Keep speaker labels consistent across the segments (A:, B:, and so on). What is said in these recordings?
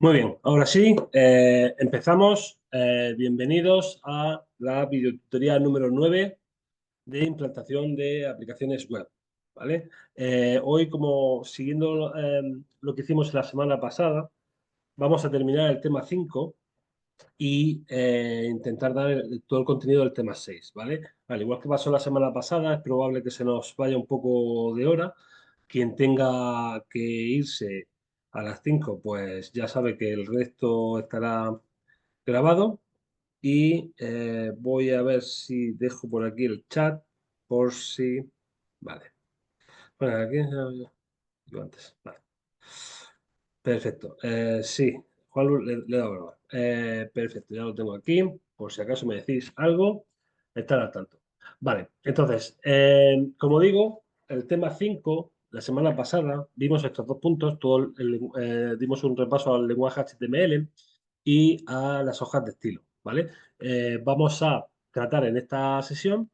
A: Muy bien, ahora sí, empezamos. Bienvenidos a la videotutorial número 9 de implantación de aplicaciones web, ¿vale? Hoy, como siguiendo lo que hicimos la semana pasada, vamos a terminar el tema 5 y intentar dar todo el contenido del tema 6, ¿vale? Al igual que pasó la semana pasada, es probable que se nos vaya un poco de hora. Quien tenga que irse a las 5, pues ya sabe que el resto estará grabado. Y voy a ver si dejo por aquí el chat, por si... Vale. Bueno, aquí yo antes. Vale. Perfecto. Sí, Juan le he dado a grabar. Perfecto, ya lo tengo aquí. Por si acaso me decís algo, estar al tanto. Vale, entonces, como digo, el tema 5 la semana pasada, vimos estos dos puntos, dimos un repaso al lenguaje HTML y a las hojas de estilo, ¿vale? Vamos a tratar en esta sesión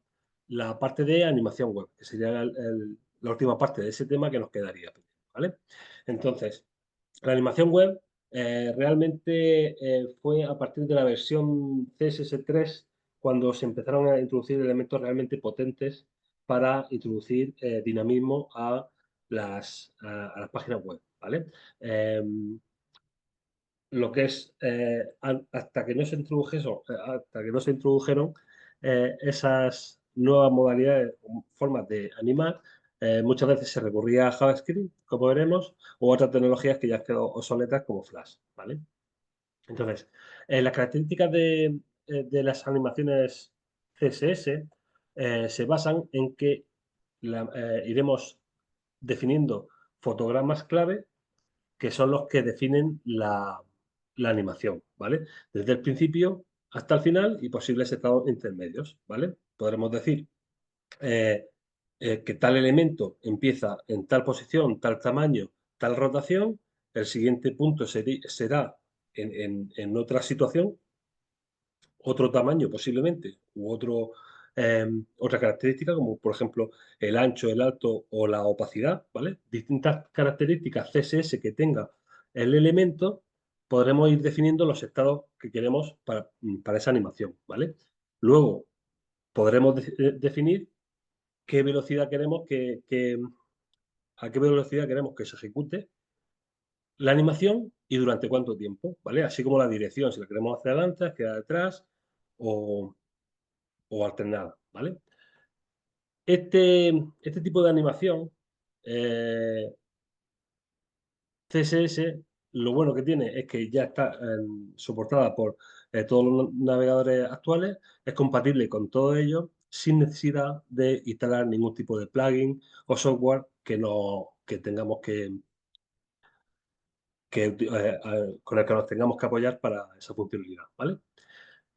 A: la parte de animación web, que sería la última parte de ese tema que nos quedaría, ¿vale? Entonces, la animación web realmente fue a partir de la versión CSS3 cuando se empezaron a introducir elementos realmente potentes para introducir dinamismo a las páginas web, ¿vale? Lo que es hasta que no se hasta que no se introdujeron esas nuevas modalidades o formas de animar, muchas veces se recurría a JavaScript, como veremos, u otras tecnologías que ya han quedado obsoletas como Flash, ¿vale? Entonces, las características de las animaciones CSS se basan en que iremos definiendo fotogramas clave que son los que definen la animación, ¿vale? Desde el principio hasta el final y posibles estados intermedios, ¿vale? Podremos decir eh, que tal elemento empieza en tal posición, tal tamaño, tal rotación, el siguiente punto será en otra situación, otro tamaño posiblemente, otra característica, como por ejemplo el ancho, el alto o la opacidad, ¿vale? Distintas características CSS que tenga el elemento, podremos ir definiendo los estados que queremos para esa animación, ¿vale? Luego podremos definir qué velocidad queremos a qué velocidad queremos que se ejecute la animación y durante cuánto tiempo, ¿vale? Así como la dirección, si la queremos hacia adelante, hacia atrás o, o alternada, ¿vale? Este tipo de animación, CSS, lo bueno que tiene es que ya está soportada por todos los navegadores actuales, es compatible con todos ellos sin necesidad de instalar ningún tipo de plugin o software que tengamos con el que nos tengamos que apoyar para esa funcionalidad, ¿vale?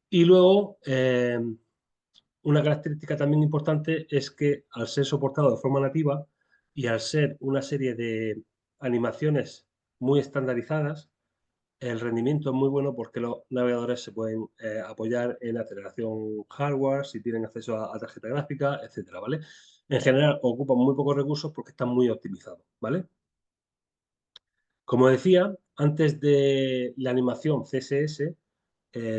A: Y luego, una característica también importante es que al ser soportado de forma nativa y al ser una serie de animaciones muy estandarizadas, el rendimiento es muy bueno porque los navegadores se pueden apoyar en aceleración hardware, si tienen acceso a tarjeta gráfica, etcétera, ¿vale? En general ocupan muy pocos recursos porque están muy optimizados, ¿vale? Como decía, antes de la animación CSS,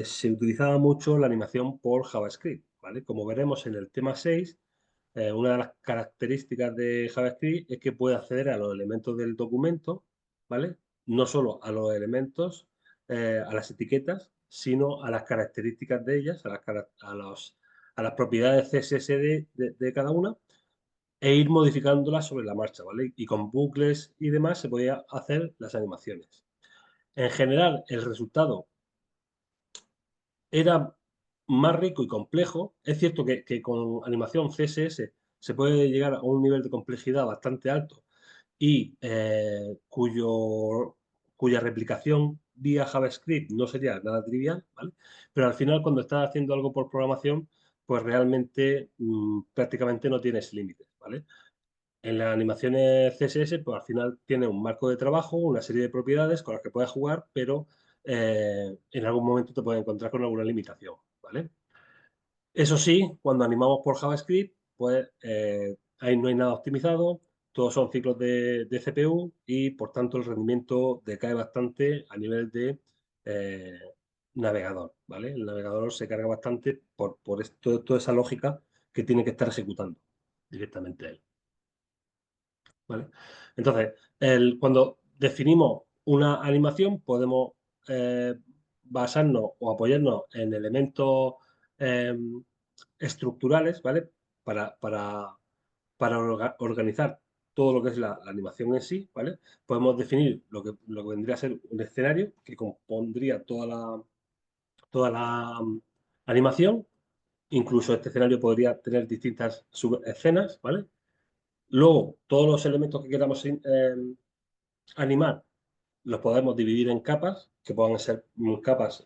A: se utilizaba mucho la animación por JavaScript, ¿vale? Como veremos en el tema 6, una de las características de JavaScript es que puede acceder a los elementos del documento, ¿vale? No solo a los elementos, a las etiquetas, sino a las características de ellas, a las propiedades CSS de cada una e ir modificándolas sobre la marcha, ¿vale? Y con bucles y demás se podía hacer las animaciones. En general, el resultado era más rico y complejo. Es cierto que con animación CSS se puede llegar a un nivel de complejidad bastante alto y cuya replicación vía JavaScript no sería nada trivial, ¿vale? Pero al final, cuando estás haciendo algo por programación, pues realmente prácticamente no tienes límites, ¿vale? En las animaciones CSS, pues al final tiene un marco de trabajo, una serie de propiedades con las que puedes jugar, pero en algún momento te puedes encontrar con alguna limitación, ¿vale? Eso sí, cuando animamos por JavaScript, pues ahí no hay nada optimizado, todos son ciclos de CPU y por tanto el rendimiento decae bastante a nivel de navegador, ¿vale? El navegador se carga bastante por toda esa lógica que tiene que estar ejecutando directamente él, ¿vale? Entonces, cuando definimos una animación podemos basarnos o apoyarnos en elementos eh, estructurales, ¿vale? Para organizar todo lo que es la animación en sí, ¿vale? Podemos definir lo que vendría a ser un escenario que compondría toda la animación. Incluso este escenario podría tener distintas subescenas, ¿vale? Luego, todos los elementos que queramos animar los podemos dividir en capas, que puedan ser capas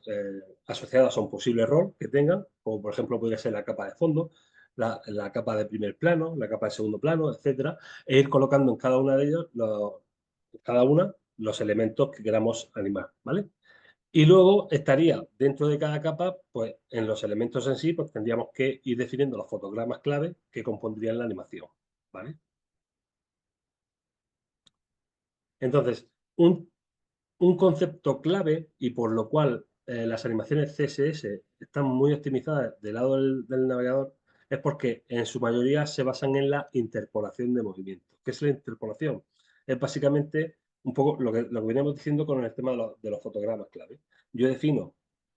A: asociadas a un posible rol que tengan, como por ejemplo podría ser la capa de fondo, la capa de primer plano, la capa de segundo plano, etcétera, e ir colocando en cada una de ellos los elementos que queramos animar, ¿vale? Y luego estaría dentro de cada capa, pues en los elementos en sí, pues tendríamos que ir definiendo los fotogramas clave que compondrían la animación, ¿vale? Entonces, un concepto clave y por lo cual las animaciones CSS están muy optimizadas del lado del navegador es porque en su mayoría se basan en la interpolación de movimiento. ¿Qué es la interpolación? Es básicamente un poco lo que veníamos diciendo con el tema de los fotogramas clave. Yo defino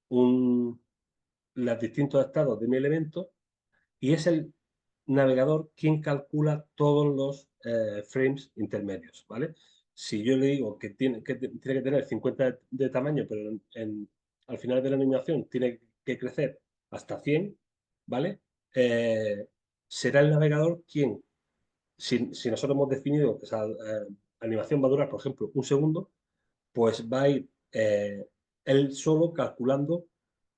A: los distintos estados de mi elemento y es el navegador quien calcula todos los frames intermedios, ¿vale? Si yo le digo tiene que tener 50 de tamaño, pero al final de la animación tiene que crecer hasta 100, ¿vale? Eh, Será el navegador quien, si nosotros hemos definido que esa animación va a durar, por ejemplo, un segundo, pues va a ir él solo calculando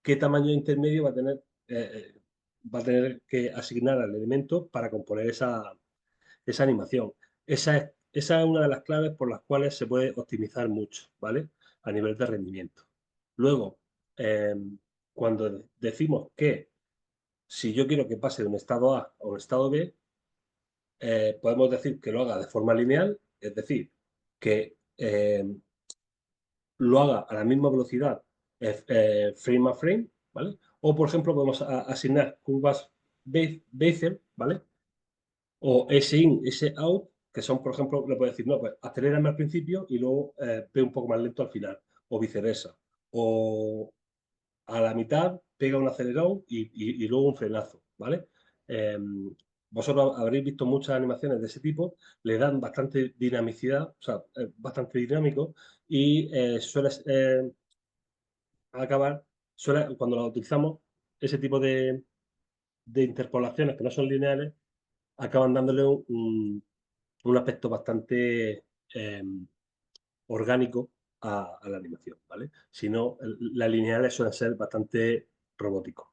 A: qué tamaño intermedio va a tener que asignar al elemento para componer esa animación. Esa es una de las claves por las cuales se puede optimizar mucho, ¿vale? A nivel de rendimiento. Luego, eh, cuando decimos que si yo quiero que pase de un estado A a un estado B, podemos decir que lo haga de forma lineal, es decir, que lo haga a la misma velocidad frame a frame, ¿vale? O, por ejemplo, podemos asignar curvas Bezier, ¿vale? O S-in, S-out, que son, por ejemplo, le puedo decir, no, pues acelérame al principio y luego ve un poco más lento al final, o viceversa. O a la mitad pega un acelerón y luego un frenazo, ¿vale? Eh, Vosotros habréis visto muchas animaciones de ese tipo, le dan bastante dinamicidad, o sea, bastante dinámico y suele acabar, cuando la utilizamos, ese tipo de interpolaciones que no son lineales, acaban dándole un aspecto bastante eh, orgánico a la animación, ¿vale? Si no, las lineales suelen ser bastante robóticos.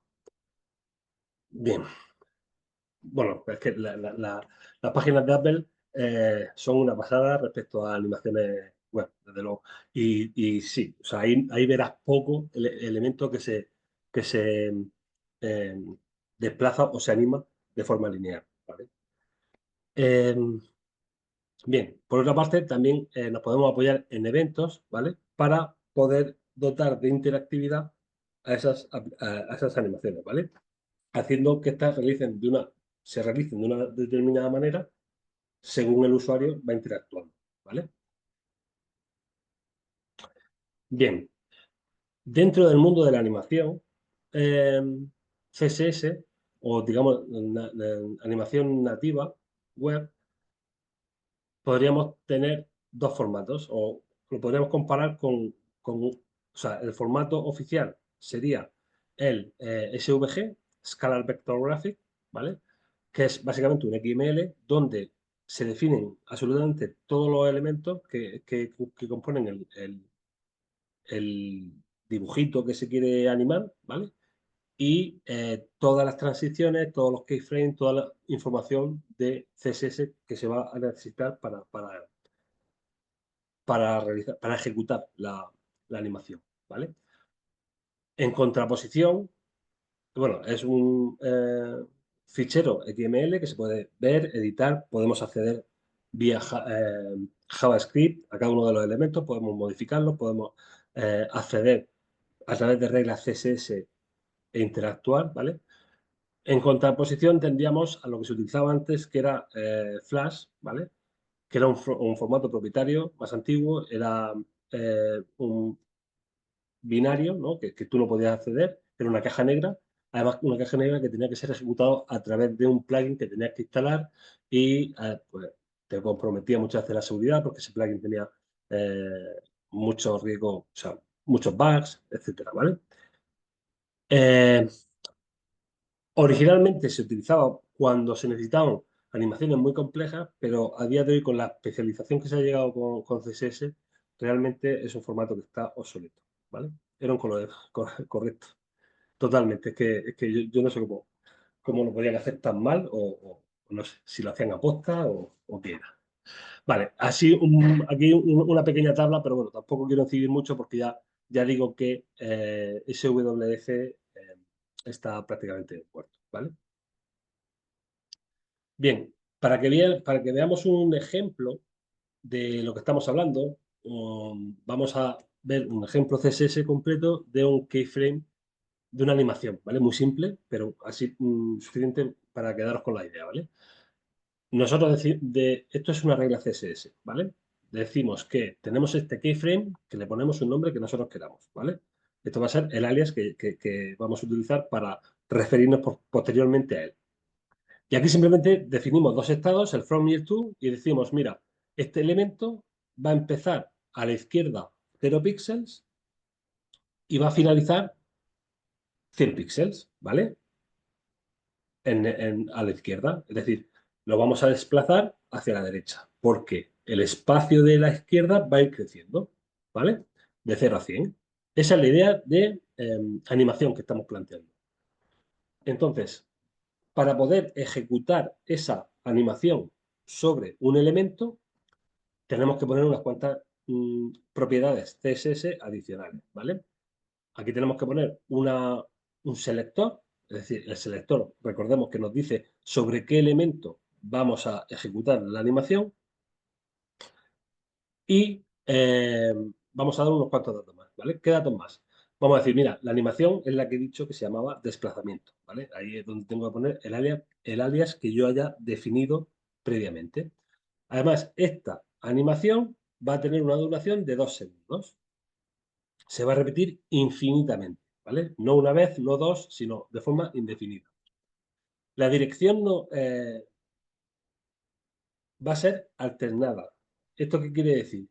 A: Bien, bueno, es que las páginas de Apple son una pasada respecto a animaciones web, desde luego. Y sí, o sea, ahí verás poco elemento que se eh, desplaza o se anima de forma lineal, ¿vale? Eh, Bien, por otra parte, también nos podemos apoyar en eventos, ¿vale? Para poder dotar de interactividad a esas animaciones, ¿vale? Haciendo que estas se realicen de una determinada manera según el usuario va interactuando, ¿vale? Bien, dentro del mundo de la animación, eh, CSS o digamos animación nativa web, podríamos tener dos formatos o lo podríamos comparar o sea, el formato oficial sería el SVG, Scalar Vector Graphic, ¿vale? Que es básicamente un XML donde se definen absolutamente todos los elementos que componen el dibujito que se quiere animar, ¿vale? Y todas las transiciones, todos los keyframes, toda la información de CSS que se va a necesitar para ejecutar la animación, ¿vale? En contraposición, bueno, es un fichero XML que se puede ver, editar, podemos acceder vía JavaScript a cada uno de los elementos, podemos modificarlos, podemos acceder a través de reglas CSS e interactuar, ¿vale? En contraposición tendríamos a lo que se utilizaba antes, que era Flash, ¿vale? Que era un formato propietario más antiguo, era un binario, ¿no? Que tú no podías acceder, era una caja negra, además una caja negra que tenía que ser ejecutado a través de un plugin que tenías que instalar y pues, te comprometía muchas veces la seguridad porque ese plugin tenía muchos riesgos, o sea, muchos bugs, etcétera, ¿vale? Eh, Originalmente se utilizaba cuando se necesitaban animaciones muy complejas, pero a día de hoy con la especialización que se ha llegado con CSS, realmente es un formato que está obsoleto, ¿vale? Era un color correcto, totalmente. Es que yo no sé cómo lo podían hacer tan mal o no sé si lo hacían a posta o qué era. Vale, así aquí una pequeña tabla, pero bueno, tampoco quiero incidir mucho porque ya digo que SWF está prácticamente muerto, ¿vale? Bien, para que veamos un ejemplo de lo que estamos hablando, vamos a ver un ejemplo CSS completo de un keyframe de una animación, ¿vale? Muy simple, pero así suficiente para quedaros con la idea, ¿vale? Nosotros esto es una regla CSS, ¿vale? Decimos que tenemos este keyframe que le ponemos un nombre que nosotros queramos, ¿vale? Esto va a ser el alias que vamos a utilizar para referirnos posteriormente a él. Y aquí simplemente definimos dos estados, el from y el to, y decimos, mira, este elemento va a empezar a la izquierda 0 píxeles y va a finalizar 100 píxeles, ¿vale? A la izquierda. Es decir, lo vamos a desplazar hacia la derecha, porque el espacio de la izquierda va a ir creciendo, ¿vale? De 0 a 100. Esa es la idea de animación que estamos planteando. Entonces, para poder ejecutar esa animación sobre un elemento, tenemos que poner unas cuantas propiedades CSS adicionales, ¿vale? Aquí tenemos que poner un selector, es decir, el selector, recordemos que nos dice sobre qué elemento vamos a ejecutar la animación y vamos a dar unos cuantos datos más, ¿vale? ¿Qué datos más? Vamos a decir, mira, la animación es la que he dicho que se llamaba desplazamiento, ¿vale? Ahí es donde tengo que poner el alias que yo haya definido previamente. Además, esta animación va a tener una duración de 2 segundos. Se va a repetir infinitamente, ¿vale? No una vez, no dos, sino de forma indefinida. La dirección no, va a ser alternada. ¿Esto qué quiere decir?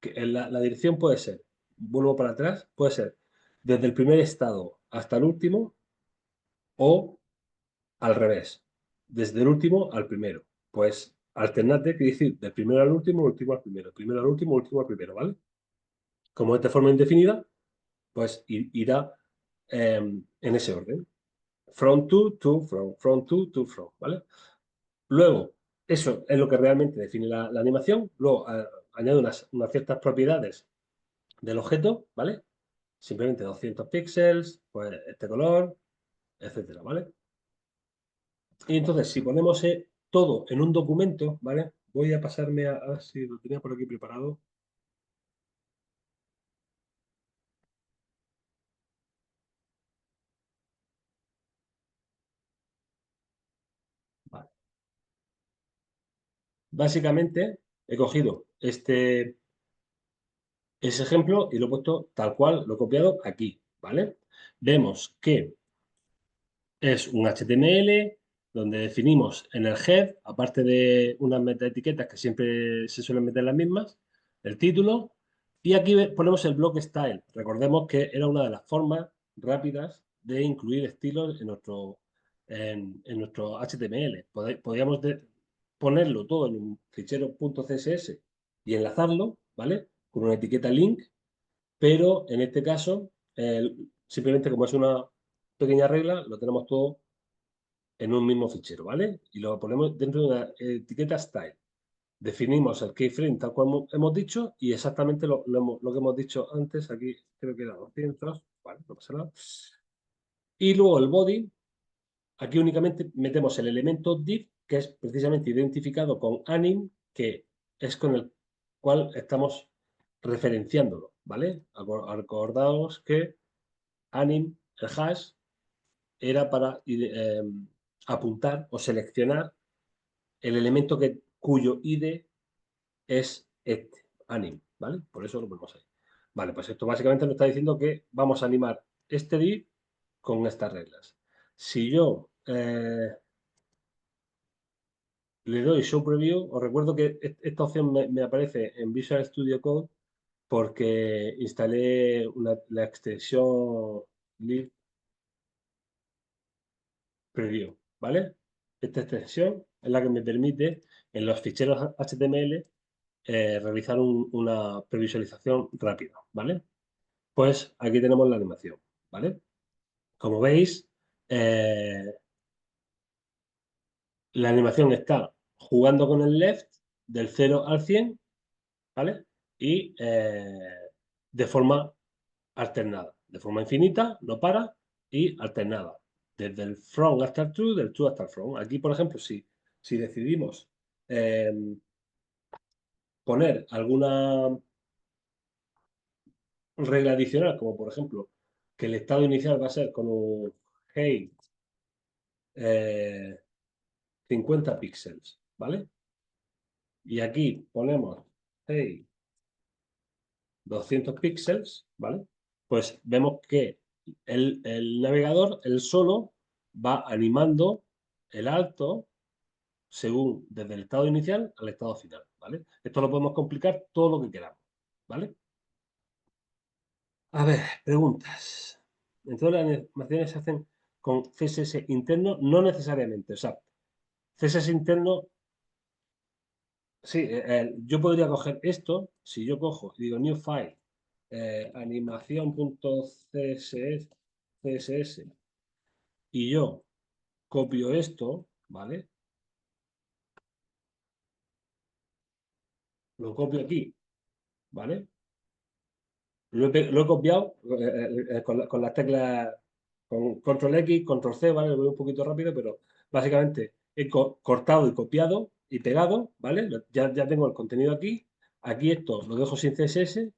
A: Que la dirección puede ser, vuelvo para atrás, puede ser desde el primer estado hasta el último o al revés, desde el último al primero. Pues alternate quiere decir del primero al último, último al primero, primero al último, último al primero, ¿vale? Como es de forma indefinida, pues irá en ese orden. From to, from to, from, ¿vale? Luego, eso es lo que realmente define la animación. Luego, añade unas ciertas propiedades del objeto, ¿vale? Simplemente 200 píxeles, pues este color, etcétera, ¿vale? Y entonces, si ponemos todo en un documento, ¿vale? Voy a pasarme a ver si lo tenía por aquí preparado. Vale. Básicamente, he cogido ese ejemplo y lo he puesto tal cual, lo he copiado aquí, ¿vale? Vemos que es un HTML donde definimos en el head, aparte de unas metaetiquetas que siempre se suelen meter las mismas, el título, y aquí ponemos el block style. Recordemos que era una de las formas rápidas de incluir estilos en nuestro HTML. Podríamos ponerlo todo en un fichero .css y enlazarlo, ¿vale? Con una etiqueta link, pero en este caso, simplemente como es una pequeña regla, lo tenemos todo en un mismo fichero, ¿vale? Y lo ponemos dentro de una etiqueta style. Definimos el keyframe tal cual hemos dicho y exactamente lo que hemos dicho antes, aquí creo que era 200, vale, no pasa nada. Y luego el body, aquí únicamente metemos el elemento div, que es precisamente identificado con anim, que es con el cual estamos referenciándolo, ¿vale? Acordaos que anim, el hash, era para apuntar o seleccionar el elemento cuyo ID es este, anim, ¿vale? Por eso lo ponemos ahí. Vale, pues esto básicamente nos está diciendo que vamos a animar este div con estas reglas. Si yo le doy Show Preview, os recuerdo que esta opción me aparece en Visual Studio Code porque instalé la extensión Live Preview, ¿vale? Esta extensión es la que me permite en los ficheros HTML realizar una previsualización rápida, ¿vale? Pues aquí tenemos la animación, ¿vale? Como veis, la animación está jugando con el left del 0 al 100, ¿vale? Y de forma alternada, de forma infinita, no para, y alternada. Desde el from hasta el true, del true hasta el from. Aquí, por ejemplo, si decidimos eh, poner alguna regla adicional, como por ejemplo que el estado inicial va a ser con un hey 50 píxeles, ¿vale? Y aquí ponemos hey 200 píxeles, ¿vale? Pues vemos que el navegador, él solo, va animando el alto según desde el estado inicial al estado final, ¿vale? Esto lo podemos complicar todo lo que queramos, ¿vale? A ver, preguntas. Entonces las animaciones se hacen con CSS interno, no necesariamente. O sea, CSS interno, sí, yo podría coger esto, si yo cojo y digo new file, animación.css, CSS, y yo copio esto, ¿vale? Lo copio aquí, ¿vale? Lo he copiado con las teclas, con control X, control C, ¿vale? Lo voy un poquito rápido, pero básicamente he cortado y copiado y pegado, ¿vale? Ya tengo el contenido aquí. Aquí esto lo dejo sin CSS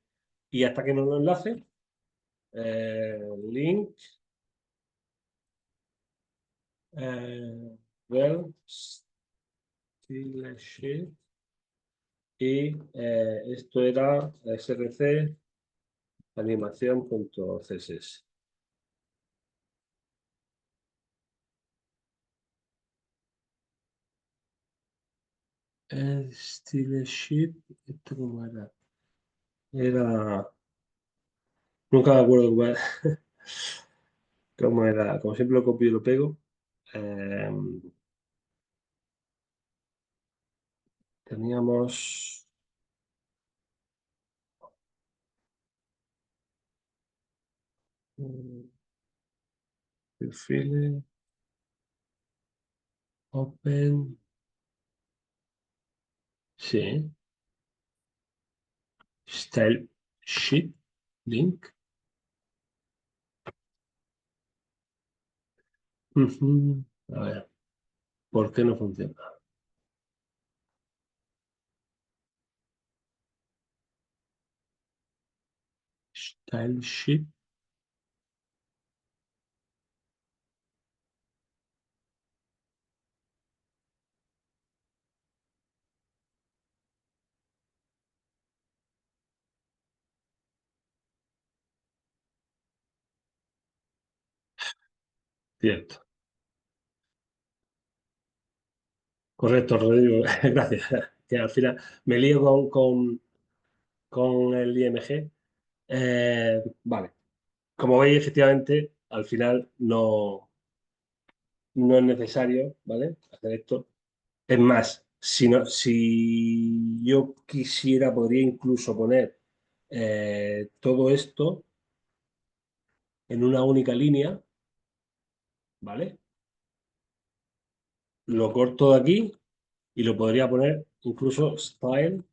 A: y hasta que no lo enlace, link, well, style sheet, y esto era src animación.css. El style sheet, ¿esto cómo era? Era. Nunca me acuerdo cómo era. Como siempre lo copio y lo pego. Eh, teníamos. mm, Perfiles. Open. Sí. Style sheet. Link. Ujú. A ver, ¿por qué no funciona? Style sheet. Cierto. Correcto, Rodrigo. Gracias. Que al final me lío con el IMG. Vale. Como veis, efectivamente, al final no es necesario, ¿vale? Hacer esto. Es más, si yo quisiera, podría incluso poner todo esto en una única línea, ¿vale? Lo corto de aquí y lo podría poner incluso style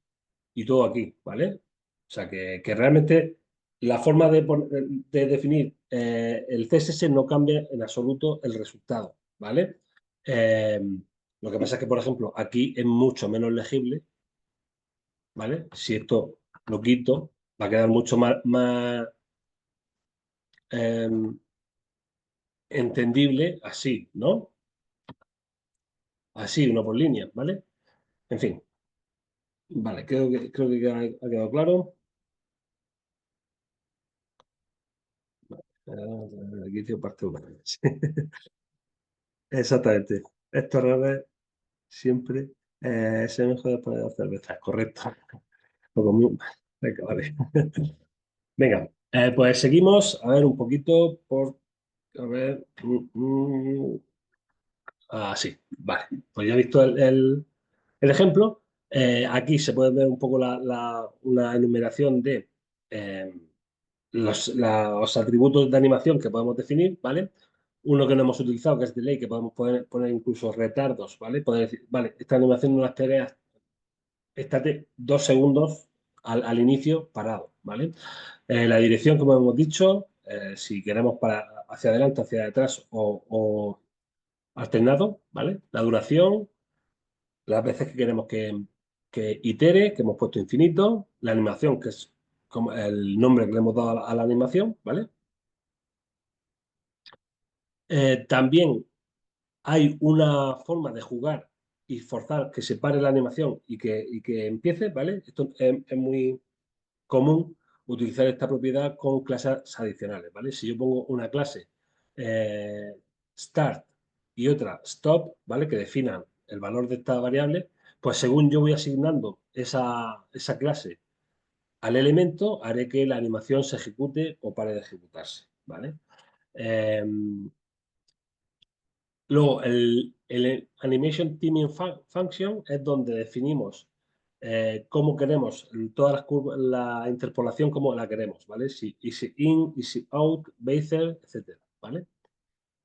A: y todo aquí, ¿vale? O sea que realmente la forma de definir el CSS no cambia en absoluto el resultado, ¿vale? Lo que pasa es que, por ejemplo, aquí es mucho menos legible, ¿vale? Si esto lo quito, va a quedar mucho más entendible así, ¿no? Así, uno por línea, ¿vale? En fin, vale, creo que ha quedado claro. Aquí tengo parte 1. Exactamente. Estos errores siempre se mejor después de las cervezas, correcto. Lo común. Venga, vale. Venga, pues seguimos. A ver, un poquito por. A ver. Sí, vale. Pues ya he visto el ejemplo. Aquí se puede ver un poco una enumeración de eh, los atributos de animación que podemos definir, ¿vale? Uno que no hemos utilizado, que es delay, que podemos poner incluso retardos, ¿vale? Poder decir, vale, esta animación no la esperes, estate 2 segundos al inicio parado, ¿vale? La dirección, como hemos dicho, si queremos para hacia adelante, hacia detrás o alternado, ¿vale? La duración, las veces que queremos que itere, que hemos puesto infinito, la animación, que es como el nombre que le hemos dado a la animación, ¿vale? También hay una forma de jugar y forzar que se pare la animación y que empiece, ¿vale? Esto es muy común utilizar esta propiedad con clases adicionales, ¿vale? Si yo pongo una clase eh, start y otra stop, ¿vale? Que definan el valor de esta variable, pues según yo voy asignando esa clase al elemento, haré que la animación se ejecute o pare de ejecutarse, ¿vale? Eh, Luego, el Animation Timing Function es donde definimos cómo queremos todas las curvas, la interpolación, como la queremos, ¿vale? Si easy in, easy out, Bezier, etcétera, ¿vale?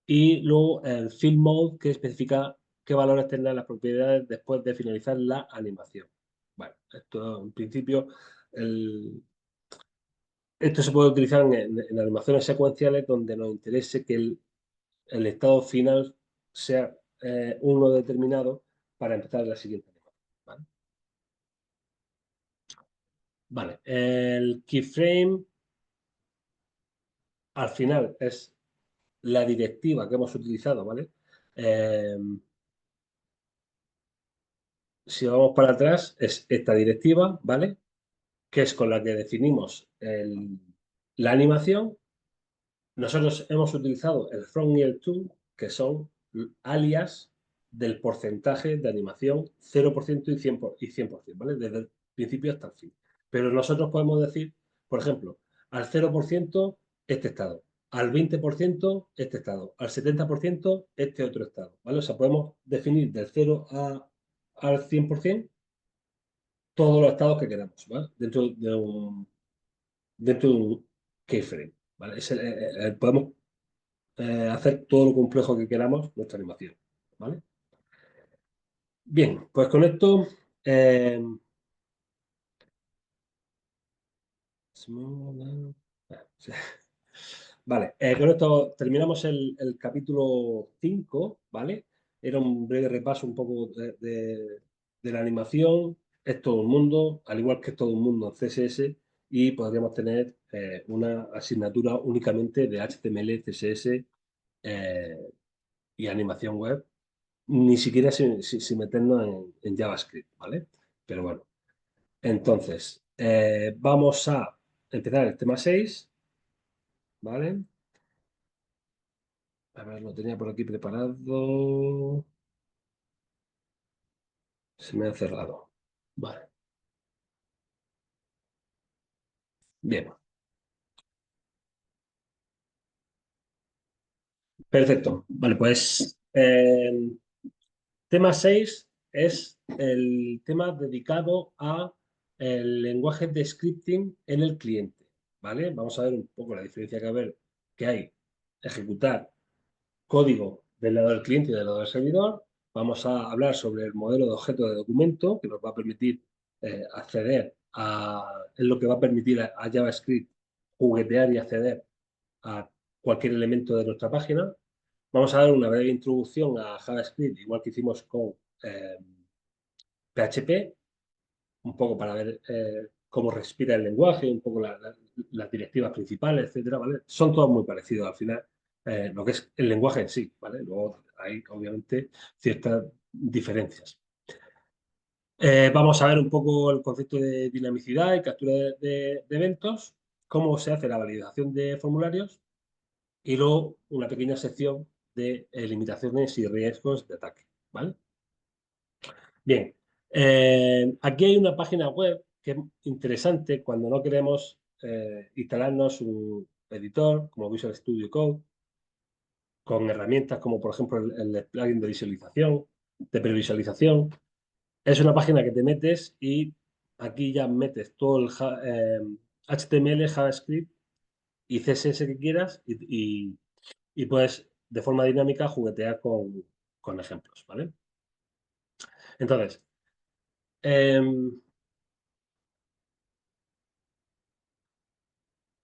A: Y luego el Fill Mode, que especifica qué valores tendrán las propiedades después de finalizar la animación. Bueno, esto en principio, esto se puede utilizar en animaciones secuenciales donde nos interese que el estado final sea uno determinado para empezar la siguiente animación. ¿Vale? Vale. El keyframe al final es la directiva que hemos utilizado, ¿vale? Eh, si vamos para atrás, es esta directiva, ¿vale? Que es con la que definimos la animación. Nosotros hemos utilizado el from y el to, que son alias del porcentaje de animación 0% y 100%, ¿vale? Desde el principio hasta el fin. Pero nosotros podemos decir, por ejemplo, al 0% este estado, al 20% este estado, al 70% este otro estado, ¿vale? O sea, podemos definir del 0 al 100% todos los estados que queramos, ¿vale? Dentro de un keyframe, ¿vale? Podemos hacer todo lo complejo que queramos nuestra animación. ¿Vale? Bien, pues con esto. eh, vale, con esto terminamos el capítulo 5, ¿vale? Era un breve repaso un poco de la animación. Es todo un mundo, al igual que es todo un mundo en CSS, y podríamos tener una asignatura únicamente de HTML, CSS y animación web, ni siquiera sin meternos en JavaScript, ¿vale? Pero bueno, entonces, vamos a empezar el tema 6, ¿vale? A ver, lo tenía por aquí preparado. Se me ha cerrado. Vale, bien, perfecto. Vale, pues tema 6 es el tema dedicado a el lenguaje de scripting en el cliente, ¿vale? Vamos a ver un poco la diferencia que hay ejecutar código del lado del cliente y del lado del servidor. Vamos a hablar sobre el modelo de objeto de documento que nos va a permitir acceder es lo que va a permitir a JavaScript juguetear y acceder a cualquier elemento de nuestra página. Vamos a dar una breve introducción a JavaScript, igual que hicimos con PHP, un poco para ver cómo respira el lenguaje, un poco las directivas principales, etcétera, ¿vale? Son todos muy parecidos al final, lo que es el lenguaje en sí, ¿vale? Luego hay, obviamente, ciertas diferencias. Vamos a ver un poco el concepto de dinamicidad y captura de eventos, cómo se hace la validación de formularios y luego una pequeña sección de limitaciones y riesgos de ataque, ¿vale? Bien, aquí hay una página web que es interesante cuando no queremos instalarnos un editor como Visual Studio Code con herramientas como por ejemplo el plugin de visualización, de previsualización. Es una página que te metes y aquí ya metes todo el HTML, JavaScript y CSS que quieras y puedes de forma dinámica juguetear con ejemplos, ¿vale? Entonces, em,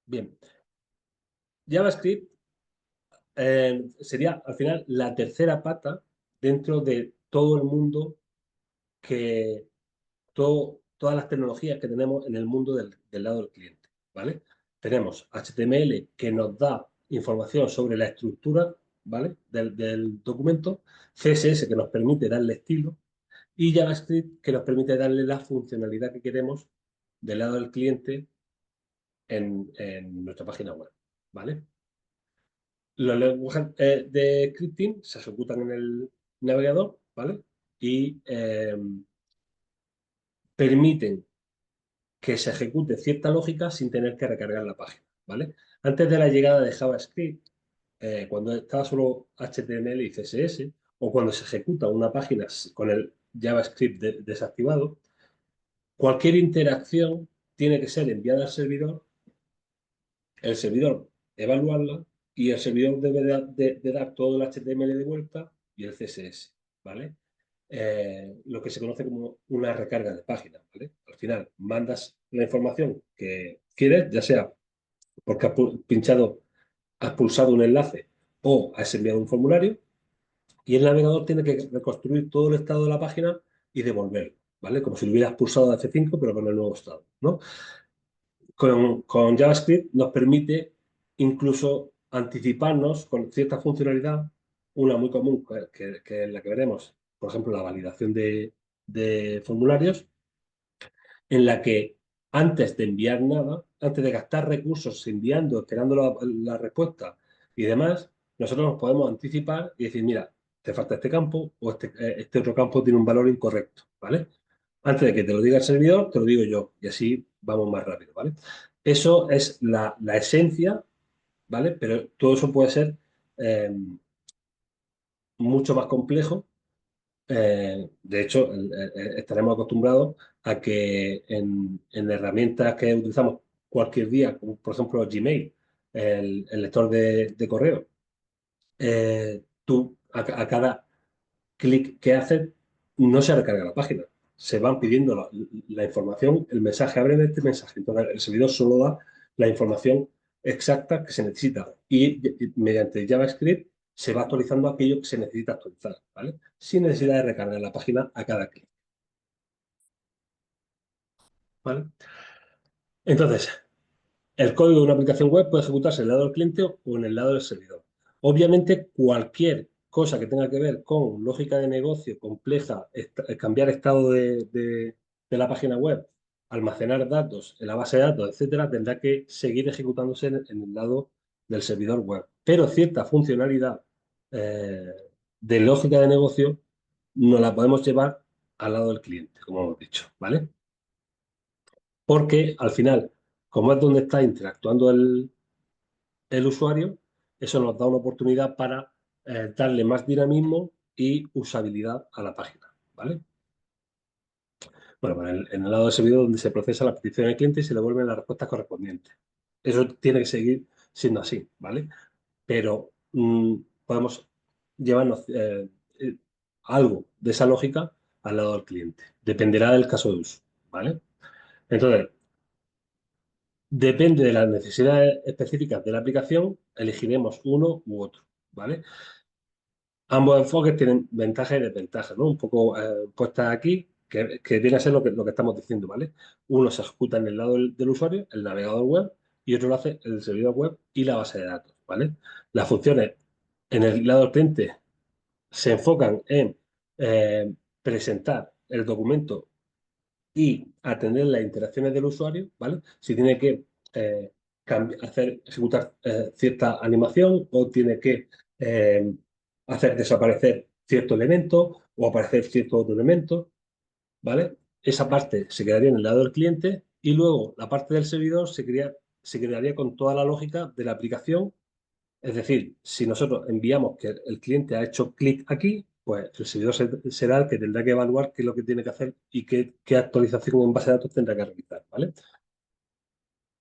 A: bien, JavaScript sería al final la tercera pata dentro de todo el mundo que, todas las tecnologías que tenemos en el mundo del lado del cliente, ¿vale? Tenemos HTML que nos da información sobre la estructura, ¿vale? Del documento, CSS que nos permite darle estilo y JavaScript que nos permite darle la funcionalidad que queremos del lado del cliente en nuestra página web, ¿vale? Los lenguajes de scripting se ejecutan en el navegador, ¿vale? Y permiten que se ejecute cierta lógica sin tener que recargar la página, ¿vale? Antes de la llegada de JavaScript, cuando estaba solo HTML y CSS, o cuando se ejecuta una página con el JavaScript desactivado, cualquier interacción tiene que ser enviada al servidor, el servidor evaluarla y el servidor debe de dar todo el HTML de vuelta y el CSS, ¿vale? Lo que se conoce como una recarga de página, ¿vale? Al final mandas la información que quieres, ya sea porque pinchado, has pulsado un enlace o has enviado un formulario y el navegador tiene que reconstruir todo el estado de la página y devolverlo, ¿vale? Como si lo hubieras pulsado de F5 pero con el nuevo estado, ¿no? Con JavaScript nos permite incluso anticiparnos con cierta funcionalidad, una muy común, que es la que veremos, por ejemplo, la validación de formularios, en la que antes de enviar nada, antes de gastar recursos enviando, esperando la respuesta y demás, nosotros nos podemos anticipar y decir, mira, te falta este campo o este otro campo tiene un valor incorrecto, ¿vale? Antes de que te lo diga el servidor, te lo digo yo y así vamos más rápido, ¿vale? Eso es la esencia, ¿vale? Pero todo eso puede ser eh, mucho más complejo. De hecho, estaremos acostumbrados a que en herramientas que utilizamos cualquier día, como por ejemplo Gmail, el lector de correo, tú a cada clic que haces no se recarga la página. Se van pidiendo la información, el mensaje, abre este mensaje. Entonces el servidor solo da la información exacta que se necesita y mediante JavaScript se va actualizando aquello que se necesita actualizar, ¿vale? Sin necesidad de recargar la página a cada clic, ¿vale? Entonces, el código de una aplicación web puede ejecutarse en el lado del cliente o en el lado del servidor. Obviamente, cualquier cosa que tenga que ver con lógica de negocio compleja, cambiar estado de la página web, almacenar datos en la base de datos, etcétera, tendrá que seguir ejecutándose en el lado del servidor web. Pero cierta funcionalidad eh, de lógica de negocio no la podemos llevar al lado del cliente, como hemos dicho, ¿vale? Porque al final, como es donde está interactuando el usuario, eso nos da una oportunidad para darle más dinamismo y usabilidad a la página, ¿vale? Bueno, en el lado del servidor donde se procesa la petición del cliente y se le devuelven las respuestas correspondientes. Eso tiene que seguir siendo así, ¿vale? Pero podemos llevarnos algo de esa lógica al lado del cliente. Dependerá del caso de uso, ¿vale? Entonces, depende de las necesidades específicas de la aplicación, elegiremos uno u otro, ¿vale? Ambos enfoques tienen ventajas y desventajas, ¿no? Un poco puestas aquí. que viene a ser lo que estamos diciendo, ¿vale? Uno se ejecuta en el lado del usuario, el navegador web, y otro lo hace el servidor web y la base de datos, ¿vale? Las funciones en el lado del cliente se enfocan en presentar el documento y atender las interacciones del usuario, ¿vale? Si tiene que eh, ejecutar cierta animación o tiene que eh, hacer desaparecer cierto elemento o aparecer cierto otro elemento, ¿vale? Esa parte se quedaría en el lado del cliente y luego la parte del servidor se quedaría con toda la lógica de la aplicación. Es decir, si nosotros enviamos que el cliente ha hecho clic aquí, pues el servidor será el que tendrá que evaluar qué es lo que tiene que hacer y qué actualización en base de datos tendrá que realizar, ¿vale?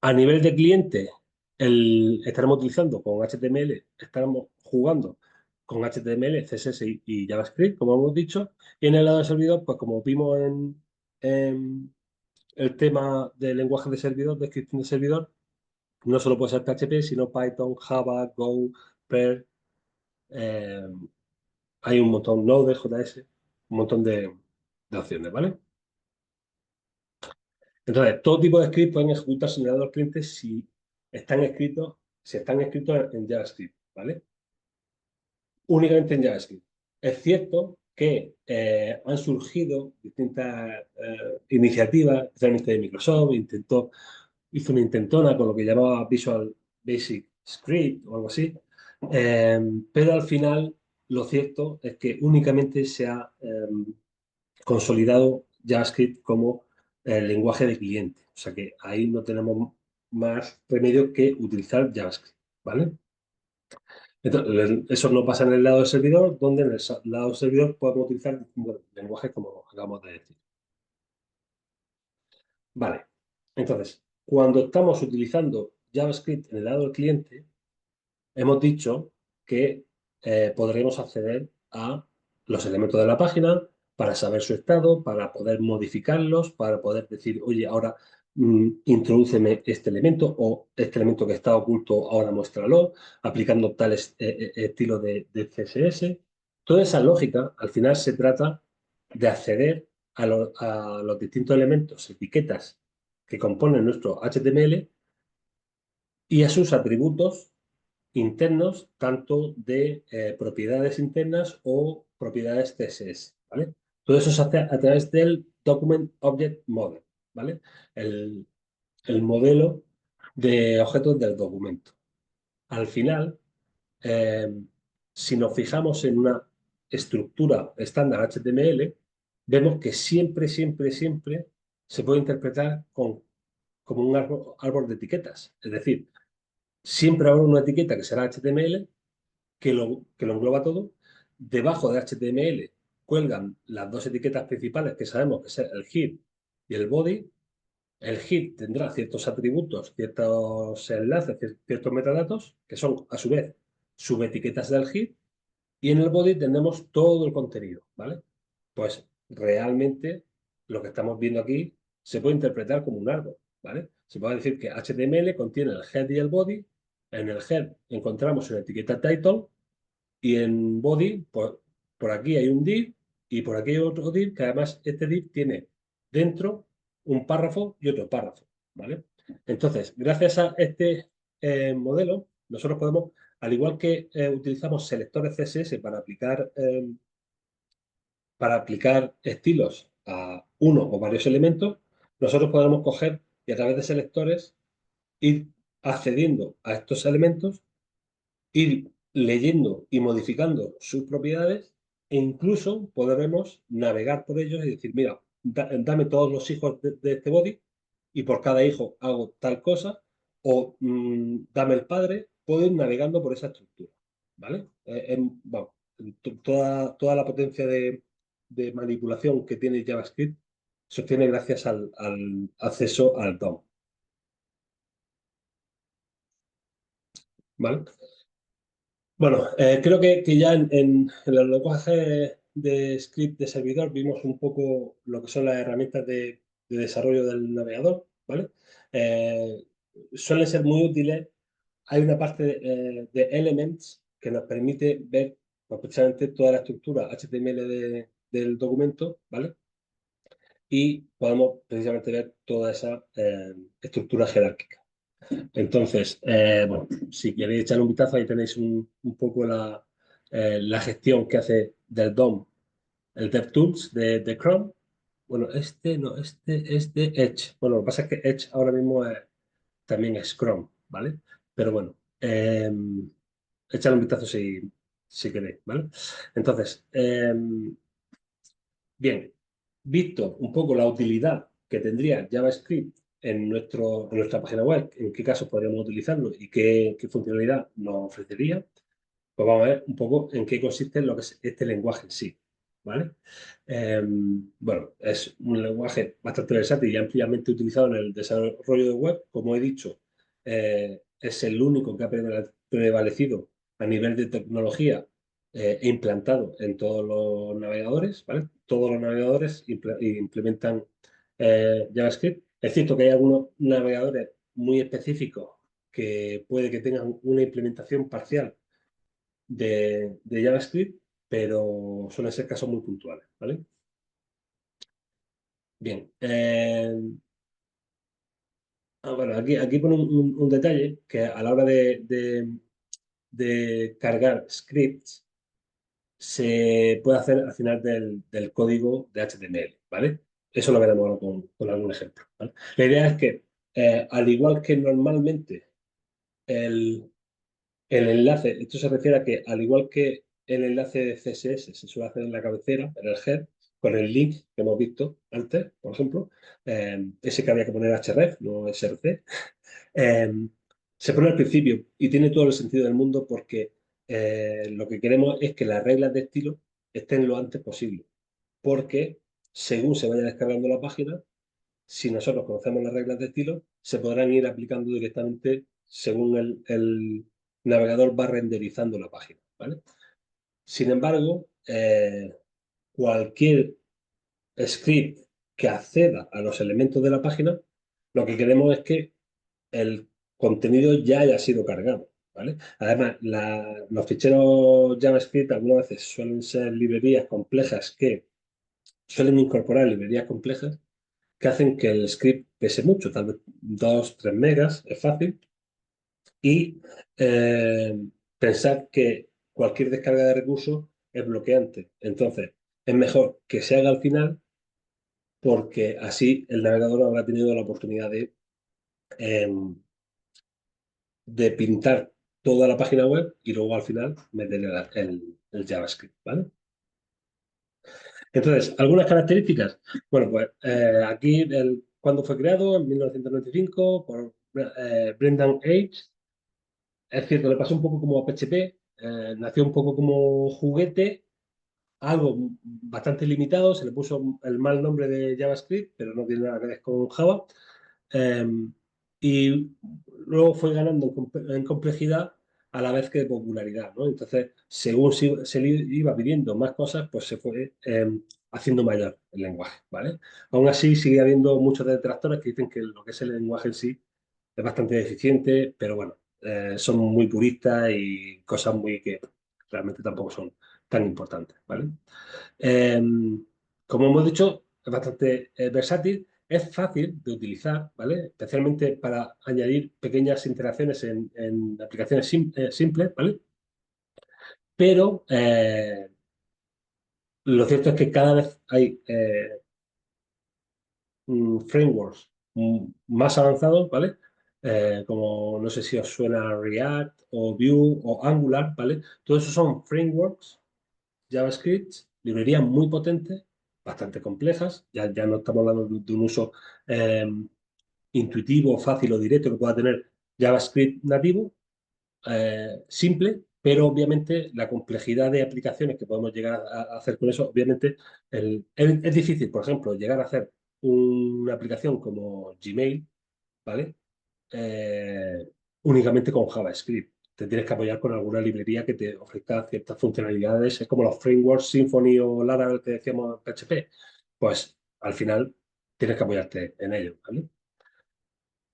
A: A nivel de cliente, estaremos utilizando con HTML, estaremos jugando con HTML, CSS y JavaScript, como hemos dicho, y en el lado del servidor, pues como vimos en el tema del lenguaje de servidor, de scripting de servidor, no solo puede ser PHP, sino Python, Java, Go, Perl, eh, hay un montón, Node.js, un montón de opciones, ¿vale? Entonces, todo tipo de scripts pueden ejecutarse en el lado del cliente si están escritos en JavaScript, ¿vale? Únicamente en JavaScript. Es cierto que han surgido distintas iniciativas, especialmente de Microsoft, hizo una intentona con lo que llamaba Visual Basic Script o algo así, pero al final lo cierto es que únicamente se ha consolidado JavaScript como el lenguaje de cliente. O sea que ahí no tenemos más remedio que utilizar JavaScript, ¿vale? Entonces, eso no pasa en el lado del servidor, donde en el lado del servidor podemos utilizar distintos lenguajes, como acabamos de decir. Vale. Entonces, cuando estamos utilizando JavaScript en el lado del cliente, hemos dicho que podremos acceder a los elementos de la página para saber su estado, para poder modificarlos, para poder decir, oye, ahora introdúceme este elemento o este elemento que está oculto, ahora muéstralo, aplicando tales estilos de CSS. Toda esa lógica, al final, se trata de acceder a los distintos elementos, etiquetas que componen nuestro HTML y a sus atributos internos, tanto de propiedades internas o propiedades CSS, ¿vale? Todo eso se hace a través del Document Object Model, ¿vale? El, el modelo de objetos del documento. Al final, eh, si nos fijamos en una estructura estándar HTML, vemos que siempre, siempre, siempre se puede interpretar como un árbol de etiquetas. Es decir, siempre habrá una etiqueta que será HTML que lo engloba todo. Debajo de HTML cuelgan las dos etiquetas principales que sabemos que es el head y el body. El head tendrá ciertos atributos, ciertos enlaces, ciertos metadatos, que son a su vez subetiquetas del head, y en el body tenemos todo el contenido, ¿vale? Pues realmente lo que estamos viendo aquí se puede interpretar como un árbol, ¿vale? Se puede decir que HTML contiene el head y el body. En el head encontramos una etiqueta title y en body, por aquí hay un div y por aquí hay otro div que además este div tiene dentro un párrafo y otro párrafo, ¿vale? Entonces, gracias a este modelo, nosotros podemos, al igual que utilizamos selectores CSS para aplicar estilos a uno o varios elementos, nosotros podemos coger y a través de selectores ir accediendo a estos elementos, ir leyendo y modificando sus propiedades e incluso podremos navegar por ellos y decir, mira, dame todos los hijos de este body y por cada hijo hago tal cosa o dame el padre, puedo ir navegando por esa estructura, ¿vale? Vamos, toda la potencia de manipulación que tiene JavaScript se obtiene gracias al acceso al DOM, ¿vale? Bueno, creo que ya en los lenguajes de script de servidor vimos un poco lo que son las herramientas de desarrollo del navegador, ¿vale? Eh, Suelen ser muy útiles. Hay una parte de Elements que nos permite ver pues, precisamente toda la estructura HTML del documento, ¿vale? y podemos precisamente ver toda esa estructura jerárquica. Entonces, bueno, si queréis echar un vistazo, ahí tenéis un poco la gestión que hace del DOM, el DevTools de Chrome. Bueno, este no, este es de Edge. Bueno, lo que pasa es que Edge ahora mismo también es Chrome, ¿vale? Pero bueno, echar un vistazo si queréis, ¿vale? Entonces, bien, visto un poco la utilidad que tendría JavaScript en nuestra página web, en qué casos podríamos utilizarlo y qué funcionalidad nos ofrecería, pues vamos a ver un poco en qué consiste lo que es este lenguaje en sí, ¿vale? Bueno, es un lenguaje bastante versátil y ampliamente utilizado en el desarrollo de web. Como he dicho, es el único que ha prevalecido a nivel de tecnología e implantado en todos los navegadores, ¿vale? Todos los navegadores implementan JavaScript. Es cierto que hay algunos navegadores muy específicos que puede que tengan una implementación parcial de JavaScript, pero suelen ser casos muy puntuales, ¿vale? Bien. Bueno, aquí pone un detalle que a la hora de cargar scripts se puede hacer al final del código de HTML, ¿vale? Eso lo veremos ahora con algún ejemplo, ¿vale? La idea es que, al igual que normalmente el, el enlace, esto se refiere a que al igual que el enlace de CSS se suele hacer en la cabecera, en el head, con el link que hemos visto antes, por ejemplo, ese que había que poner href, no src, eh, se pone al principio y tiene todo el sentido del mundo porque lo que queremos es que las reglas de estilo estén lo antes posible, porque según se vaya descargando la página, si nosotros conocemos las reglas de estilo, se podrán ir aplicando directamente según el navegador va renderizando la página, ¿vale? Sin embargo, cualquier script que acceda a los elementos de la página, lo que queremos es que el contenido ya haya sido cargado, ¿vale? Además, los ficheros JavaScript algunas veces suelen ser librerías complejas que suelen incorporar librerías complejas que hacen que el script pese mucho, tal vez 2 3 megas, es fácil, y eh, pensar que cualquier descarga de recursos es bloqueante. Entonces, es mejor que se haga al final porque así el navegador habrá tenido la oportunidad em, de pintar toda la página web y luego al final meter el JavaScript, ¿vale? Entonces, algunas características. Bueno, pues aquí, cuando fue creado, en 1995, por Brendan H. Es cierto, le pasó un poco como a PHP, nació un poco como juguete, algo bastante limitado, se le puso el mal nombre de JavaScript, pero no tiene nada que ver con Java. Eh, y luego fue ganando en complejidad a la vez que de popularidad, ¿no? Entonces, según se le iba pidiendo más cosas, pues se fue haciendo mayor el lenguaje, ¿vale? Aún así, sigue habiendo muchos detractores que dicen que lo que es el lenguaje en sí es bastante deficiente, pero bueno, son muy puristas y cosas muy que realmente tampoco son tan importantes, ¿vale? Eh, Como hemos dicho, es bastante versátil, es fácil de utilizar, ¿vale? Especialmente para añadir pequeñas interacciones en aplicaciones simples, ¿vale? Pero lo cierto es que cada vez hay frameworks más avanzados, ¿vale? Como no sé si os suena React o Vue o Angular, ¿vale? Todos esos son frameworks JavaScript, librerías muy potentes, bastante complejas, ya no estamos hablando de un uso eh, intuitivo, fácil o directo que pueda tener JavaScript nativo, simple, pero obviamente la complejidad de aplicaciones que podemos llegar a hacer con eso, obviamente es difícil, por ejemplo, llegar a hacer una aplicación como Gmail, ¿vale? eh, únicamente con JavaScript. Te tienes que apoyar con alguna librería que te ofrezca ciertas funcionalidades, es como los frameworks Symfony o Laravel que decíamos en PHP. Pues al final tienes que apoyarte en ello, ¿vale?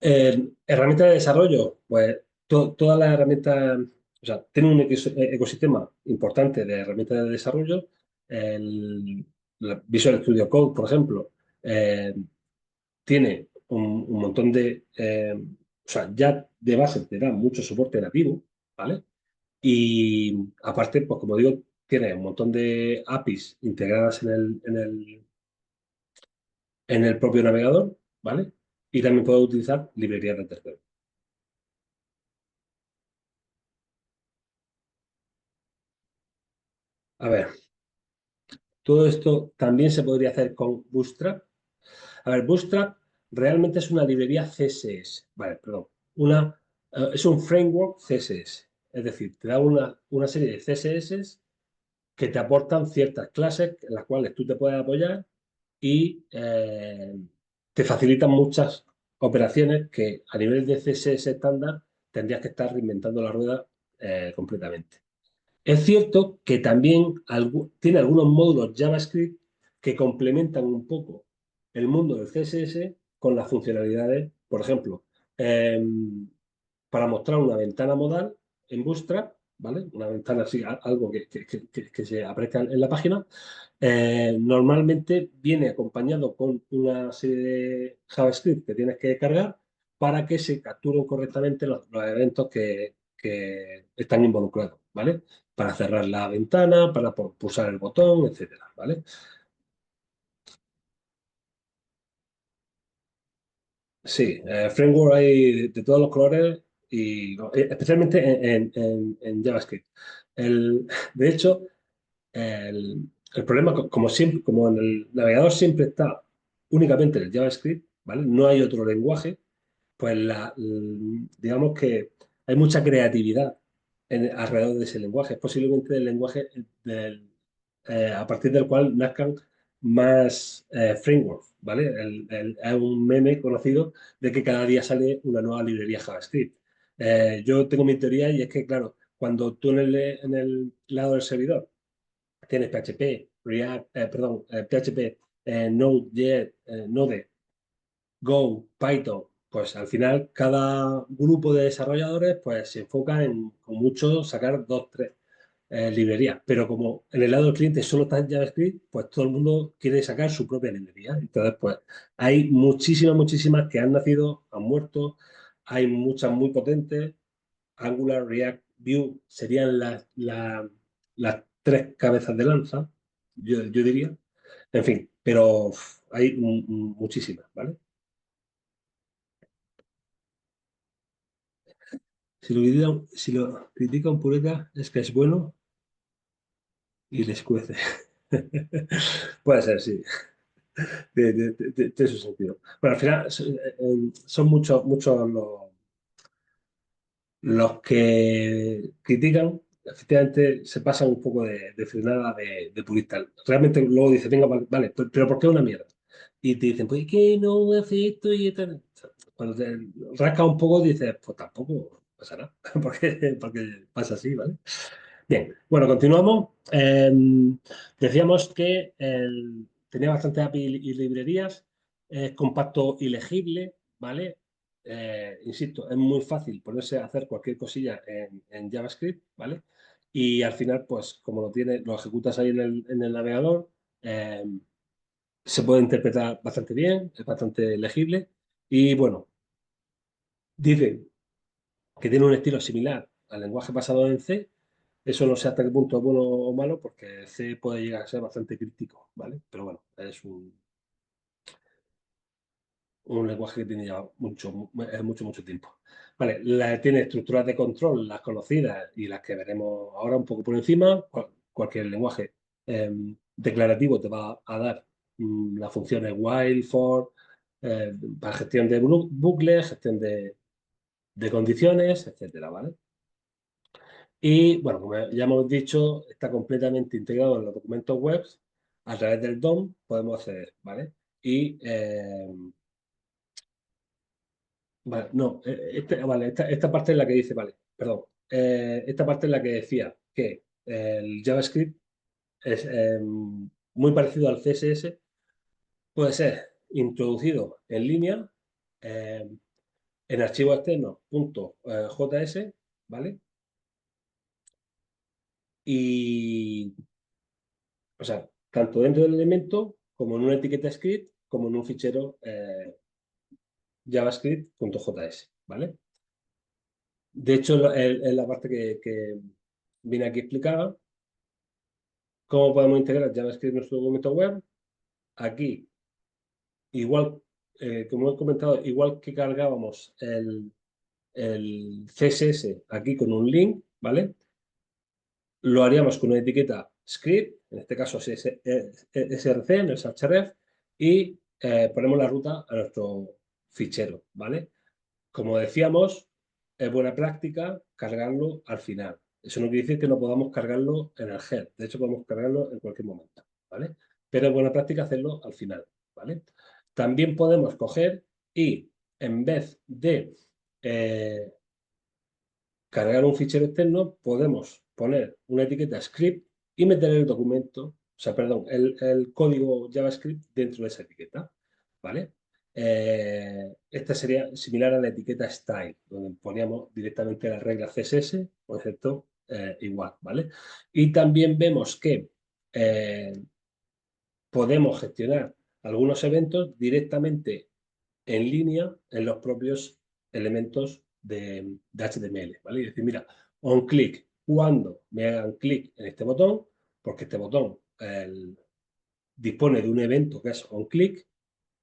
A: Herramientas de desarrollo, pues todas las herramientas, o sea, tiene un ecosistema importante de herramientas de desarrollo. El, la Visual Studio Code, por ejemplo, tiene un montón de... o sea, ya de base te da mucho soporte nativo, ¿vale? Y aparte, pues como digo, tiene un montón de APIs integradas en el propio navegador, ¿vale? Y también puedo utilizar librerías de terceros. A ver, todo esto también se podría hacer con Bootstrap. A ver, Bootstrap realmente es una librería CSS, vale, perdón, es un framework CSS, es decir, te da una serie de CSS que te aportan ciertas clases en las cuales tú te puedes apoyar y te facilitan muchas operaciones que a nivel de CSS estándar tendrías que estar reinventando la rueda completamente. Es cierto que también tiene algunos módulos JavaScript que complementan un poco el mundo del CSS con las funcionalidades, por ejemplo, para mostrar una ventana modal en Bootstrap, ¿vale? Una ventana así, algo que se aparezca en la página, normalmente viene acompañado con una serie de JavaScript que tienes que cargar para que se capturen correctamente los eventos que están involucrados, ¿vale? Para cerrar la ventana, para pulsar el botón, etcétera, ¿vale? Sí, framework hay de todos los colores y especialmente en JavaScript. De hecho, el problema, como siempre, como en el navegador siempre está únicamente el JavaScript, ¿vale? No hay otro lenguaje, pues digamos que hay mucha creatividad alrededor de ese lenguaje. Es posiblemente el lenguaje a partir del cual nazcan más frameworks, ¿vale? Hay un meme conocido de que cada día sale una nueva librería JavaScript. Yo tengo mi teoría y es que, claro, cuando tú en el lado del servidor tienes PHP, React, perdón, PHP, Node.js, Node, Go, Python, pues al final cada grupo de desarrolladores pues se enfoca en con mucho sacar dos, tres librerías. Pero como en el lado del cliente solo está en JavaScript, pues todo el mundo quiere sacar su propia librería. Entonces, pues hay muchísimas, muchísimas que han nacido, han muerto, hay muchas muy potentes. Angular, React, Vue serían las tres cabezas de lanza, yo diría. En fin, pero hay muchísimas, ¿vale? Si lo critican pureta es que es bueno y les cuece. Puede ser, sí, tiene su sentido. Bueno, al final son muchos, muchos los que critican, efectivamente se pasan un poco de frenada de purista. Realmente luego dicen, venga, vale, vale, pero ¿por qué una mierda? Y te dicen, pues que no hace esto y tal. Cuando te rascas un poco dices, pues tampoco pasa nada, porque pasa así, ¿vale? Bien, bueno, continuamos. Decíamos que tenía bastante API y librerías, es compacto y legible, ¿vale? Insisto, es muy fácil ponerse a hacer cualquier cosilla en JavaScript, ¿vale? Y al final, pues como lo ejecutas ahí en el navegador, eh, se puede interpretar bastante bien, es bastante legible. Y bueno, dice que tiene un estilo similar al lenguaje basado en C. Eso no sé hasta qué punto es bueno o malo, porque C puede llegar a ser bastante crítico, ¿vale? Pero bueno, es un lenguaje que tiene ya mucho, mucho tiempo. Vale, tiene estructuras de control, las conocidas y las que veremos ahora un poco por encima. Cualquier lenguaje declarativo te va a dar las funciones while, for, para gestión de bucles, gestión de condiciones, etcétera, ¿vale? Y bueno, como ya hemos dicho, está completamente integrado en los documentos web. A través del DOM podemos acceder, ¿vale? Y, vale, no, vale, esta parte es la que dice, vale, perdón, esta parte es la que decía que el JavaScript es muy parecido al CSS, puede ser introducido en línea eh, en archivos externos .js, ¿vale? Y, o sea, tanto dentro del elemento como en una etiqueta script como en un fichero javascript.js, ¿vale? De hecho, en la parte que viene aquí explicada, cómo podemos integrar JavaScript en nuestro documento web. Aquí, igual, como he comentado, igual que cargábamos el CSS aquí con un link, ¿vale? Lo haríamos con una etiqueta script, en este caso SRC, en el href, y ponemos la ruta a nuestro fichero, ¿vale? Como decíamos, es buena práctica cargarlo al final. Eso no quiere decir que no podamos cargarlo en el head. De hecho, podemos cargarlo en cualquier momento, ¿vale? Pero es buena práctica hacerlo al final, ¿vale? También podemos coger y, en vez de eh, cargar un fichero externo, podemos poner una etiqueta script y meter el documento, o sea, perdón, el código JavaScript dentro de esa etiqueta, ¿vale? Esta sería similar a la etiqueta style, donde poníamos directamente las reglas CSS, concepto igual, ¿vale? Y también vemos que podemos gestionar algunos eventos directamente en línea en los propios elementos de HTML, ¿vale? Y decir, mira, on click, cuando me hagan clic en este botón, porque este botón dispone de un evento que es on click,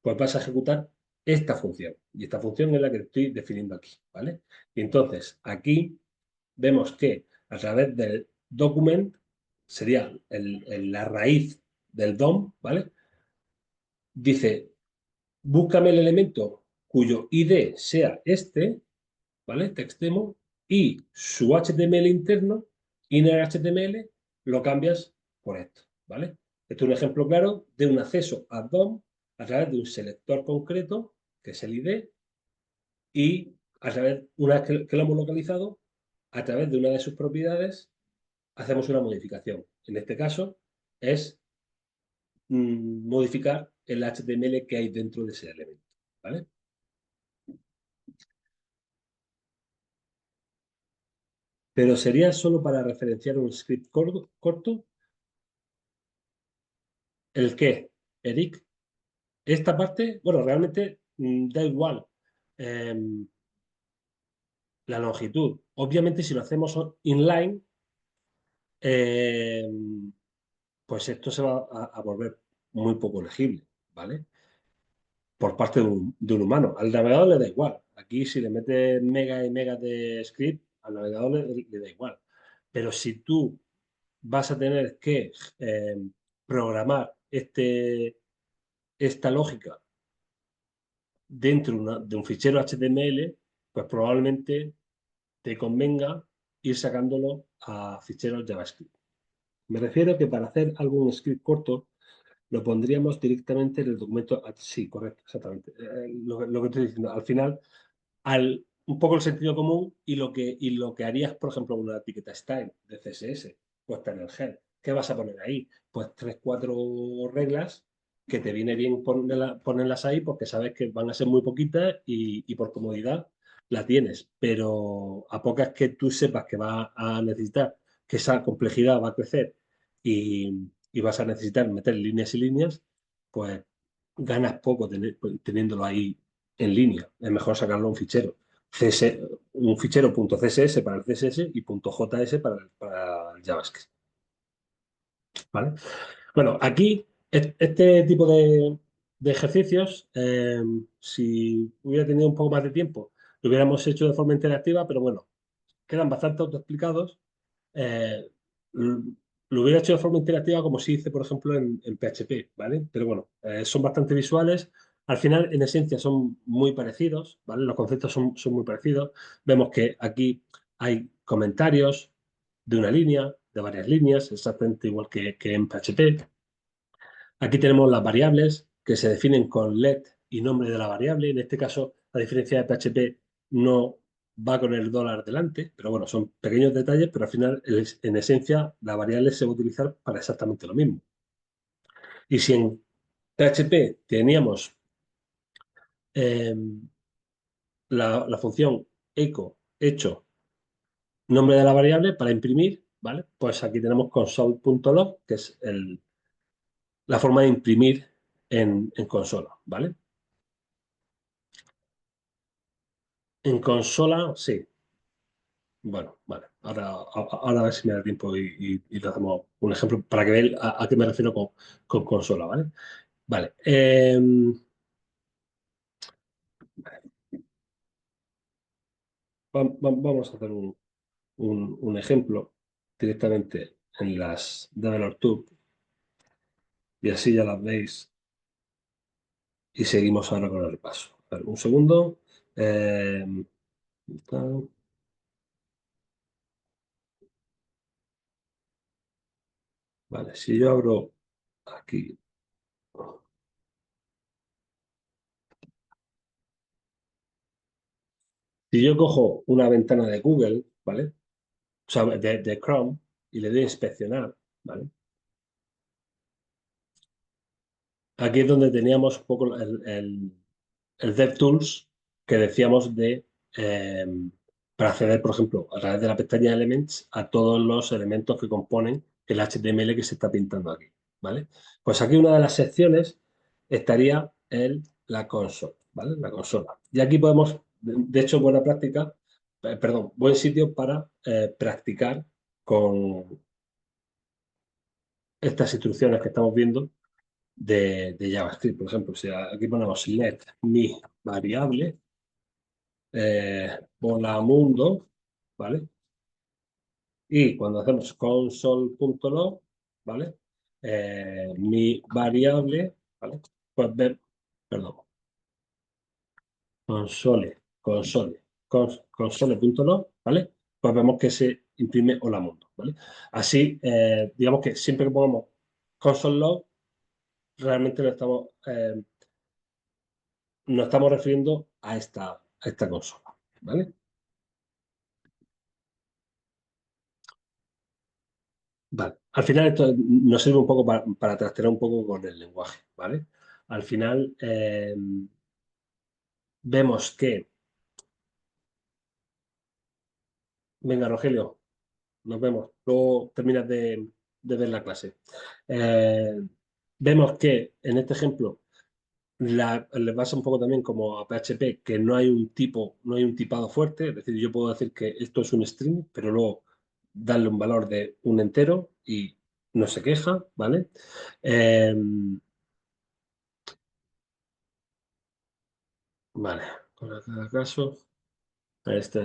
A: pues vas a ejecutar esta función. Y esta función es la que estoy definiendo aquí, ¿vale? Y entonces, aquí vemos que a través del document sería la raíz del DOM, ¿vale? Dice, búscame el elemento cuyo ID sea este, ¿vale? Textdemo, y su HTML interno, inner HTML, lo cambias por esto, ¿vale? Esto es un ejemplo claro de un acceso a DOM a través de un selector concreto, que es el ID, y a través, una vez que lo hemos localizado, a través de una de sus propiedades, hacemos una modificación. En este caso, es modificar el HTML que hay dentro de ese elemento, ¿vale? Pero sería solo para referenciar un script corto. ¿El qué, Eric? Esta parte, bueno, realmente da igual la longitud. Obviamente, si lo hacemos inline, pues esto se va a volver muy poco legible, ¿vale? Por parte de un humano. Al navegador le da igual. Aquí, si le metes megas y megas de script, al navegador le da igual. Pero si tú vas a tener que programar esta lógica dentro de un fichero HTML, pues probablemente te convenga ir sacándolo a ficheros JavaScript. Me refiero que para hacer algún script corto, lo pondríamos directamente en el documento. Sí, correcto, exactamente. Lo que estoy diciendo. Al final, un poco el sentido común y lo que harías, por ejemplo, una etiqueta style de CSS, puesta en el head. ¿Qué vas a poner ahí? Pues 3, 4 reglas que te viene bien ponerlas ahí porque sabes que van a ser muy poquitas y por comodidad la tienes. Pero a pocas que tú sepas que vas a necesitar, que esa complejidad va a crecer y vas a necesitar meter líneas y líneas, pues ganas poco teniéndolo ahí en línea. Es mejor sacarlo a un fichero. Un fichero .css para el CSS y .js para el JavaScript. ¿Vale? Bueno, aquí este tipo de ejercicios, si hubiera tenido un poco más de tiempo, lo hubiéramos hecho de forma interactiva, pero bueno, quedan bastante autoexplicados. Eh, l- lo hubiera hecho de forma interactiva como se hice, por ejemplo, en PHP, ¿vale? Pero bueno, son bastante visuales. Al final, en esencia, son muy parecidos, ¿vale? Los conceptos son muy parecidos. Vemos que aquí hay comentarios de una línea, de varias líneas, exactamente igual que en PHP. Aquí tenemos las variables que se definen con let y nombre de la variable. En este caso, a diferencia de PHP, no va con el dólar delante, pero bueno, son pequeños detalles, pero al final, en esencia, la variable se va a utilizar para exactamente lo mismo. Y si en PHP teníamos eh, la función echo hecho nombre de la variable para imprimir, ¿vale? Pues aquí tenemos console.log, que es la forma de imprimir en consola, ¿vale? En consola, sí. Bueno, vale. Ahora a ver si me da tiempo y le hacemos un ejemplo para que veáis a qué me refiero con consola, ¿vale? Vale. Vamos a hacer un ejemplo directamente en las Developer Tools y así ya las veis y seguimos ahora con el repaso. A ver, un segundo. Eh, tal. Vale, si yo abro aquí, si yo cojo una ventana de Google, ¿vale? O sea, de Chrome y le doy a inspeccionar, ¿vale? Aquí es donde teníamos un poco el DevTools que decíamos eh, para acceder, por ejemplo, a través de la pestaña Elements a todos los elementos que componen el HTML que se está pintando aquí, ¿vale? Pues aquí una de las secciones estaría la consola, ¿vale? La consola. Y aquí podemos, de hecho, buena práctica, perdón, buen sitio para practicar con estas instrucciones que estamos viendo de JavaScript. Por ejemplo, si aquí ponemos let mi variable, hola mundo, ¿vale? Y cuando hacemos console.log, ¿vale? Mi variable, ¿vale? Pues ver, perdón, console.log, ¿vale? Pues vemos que se imprime hola mundo, ¿vale? Así, digamos que siempre que pongamos console.log, realmente nos estamos refiriendo a esta consola, ¿vale? Vale. Al final esto nos sirve un poco para trastear un poco con el lenguaje, ¿vale? Al final vemos que, venga Rogelio, nos vemos, luego terminas de ver la clase. Eh, Vemos que en este ejemplo le pasa un poco también como a PHP, que no hay un tipo, no hay un tipado fuerte, es decir, yo puedo decir que esto es un string, pero luego darle un valor de un entero y no se queja, ¿vale? Eh, vale, por cada caso, este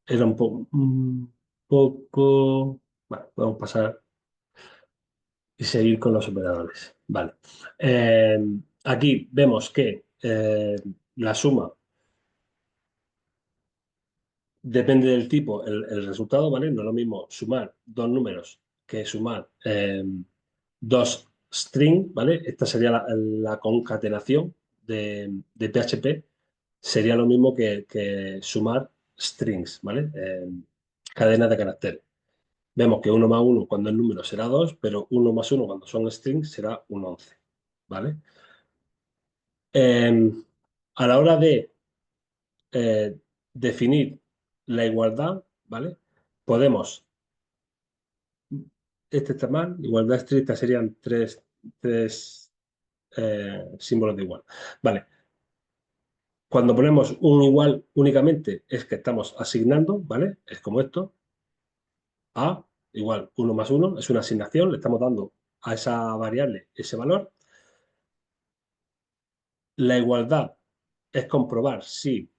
A: era un poco, bueno, vamos a pasar y seguir con los operadores, vale. Eh, Aquí vemos que la suma depende del tipo, el resultado, ¿vale? No es lo mismo sumar dos números que sumar dos string, ¿vale? Esta sería la concatenación de PHP. Sería lo mismo que sumar strings, ¿vale? Cadenas de caracteres. Vemos que uno más uno cuando el número será 2, pero uno más uno cuando son strings será un 11, ¿vale? A la hora de definir la igualdad, ¿vale? Podemos, este está mal, igualdad estricta serían tres símbolos de igual. Vale, cuando ponemos un igual únicamente es que estamos asignando, ¿vale? Es como esto, A igual uno más uno es una asignación, le estamos dando a esa variable ese valor. La igualdad es comprobar si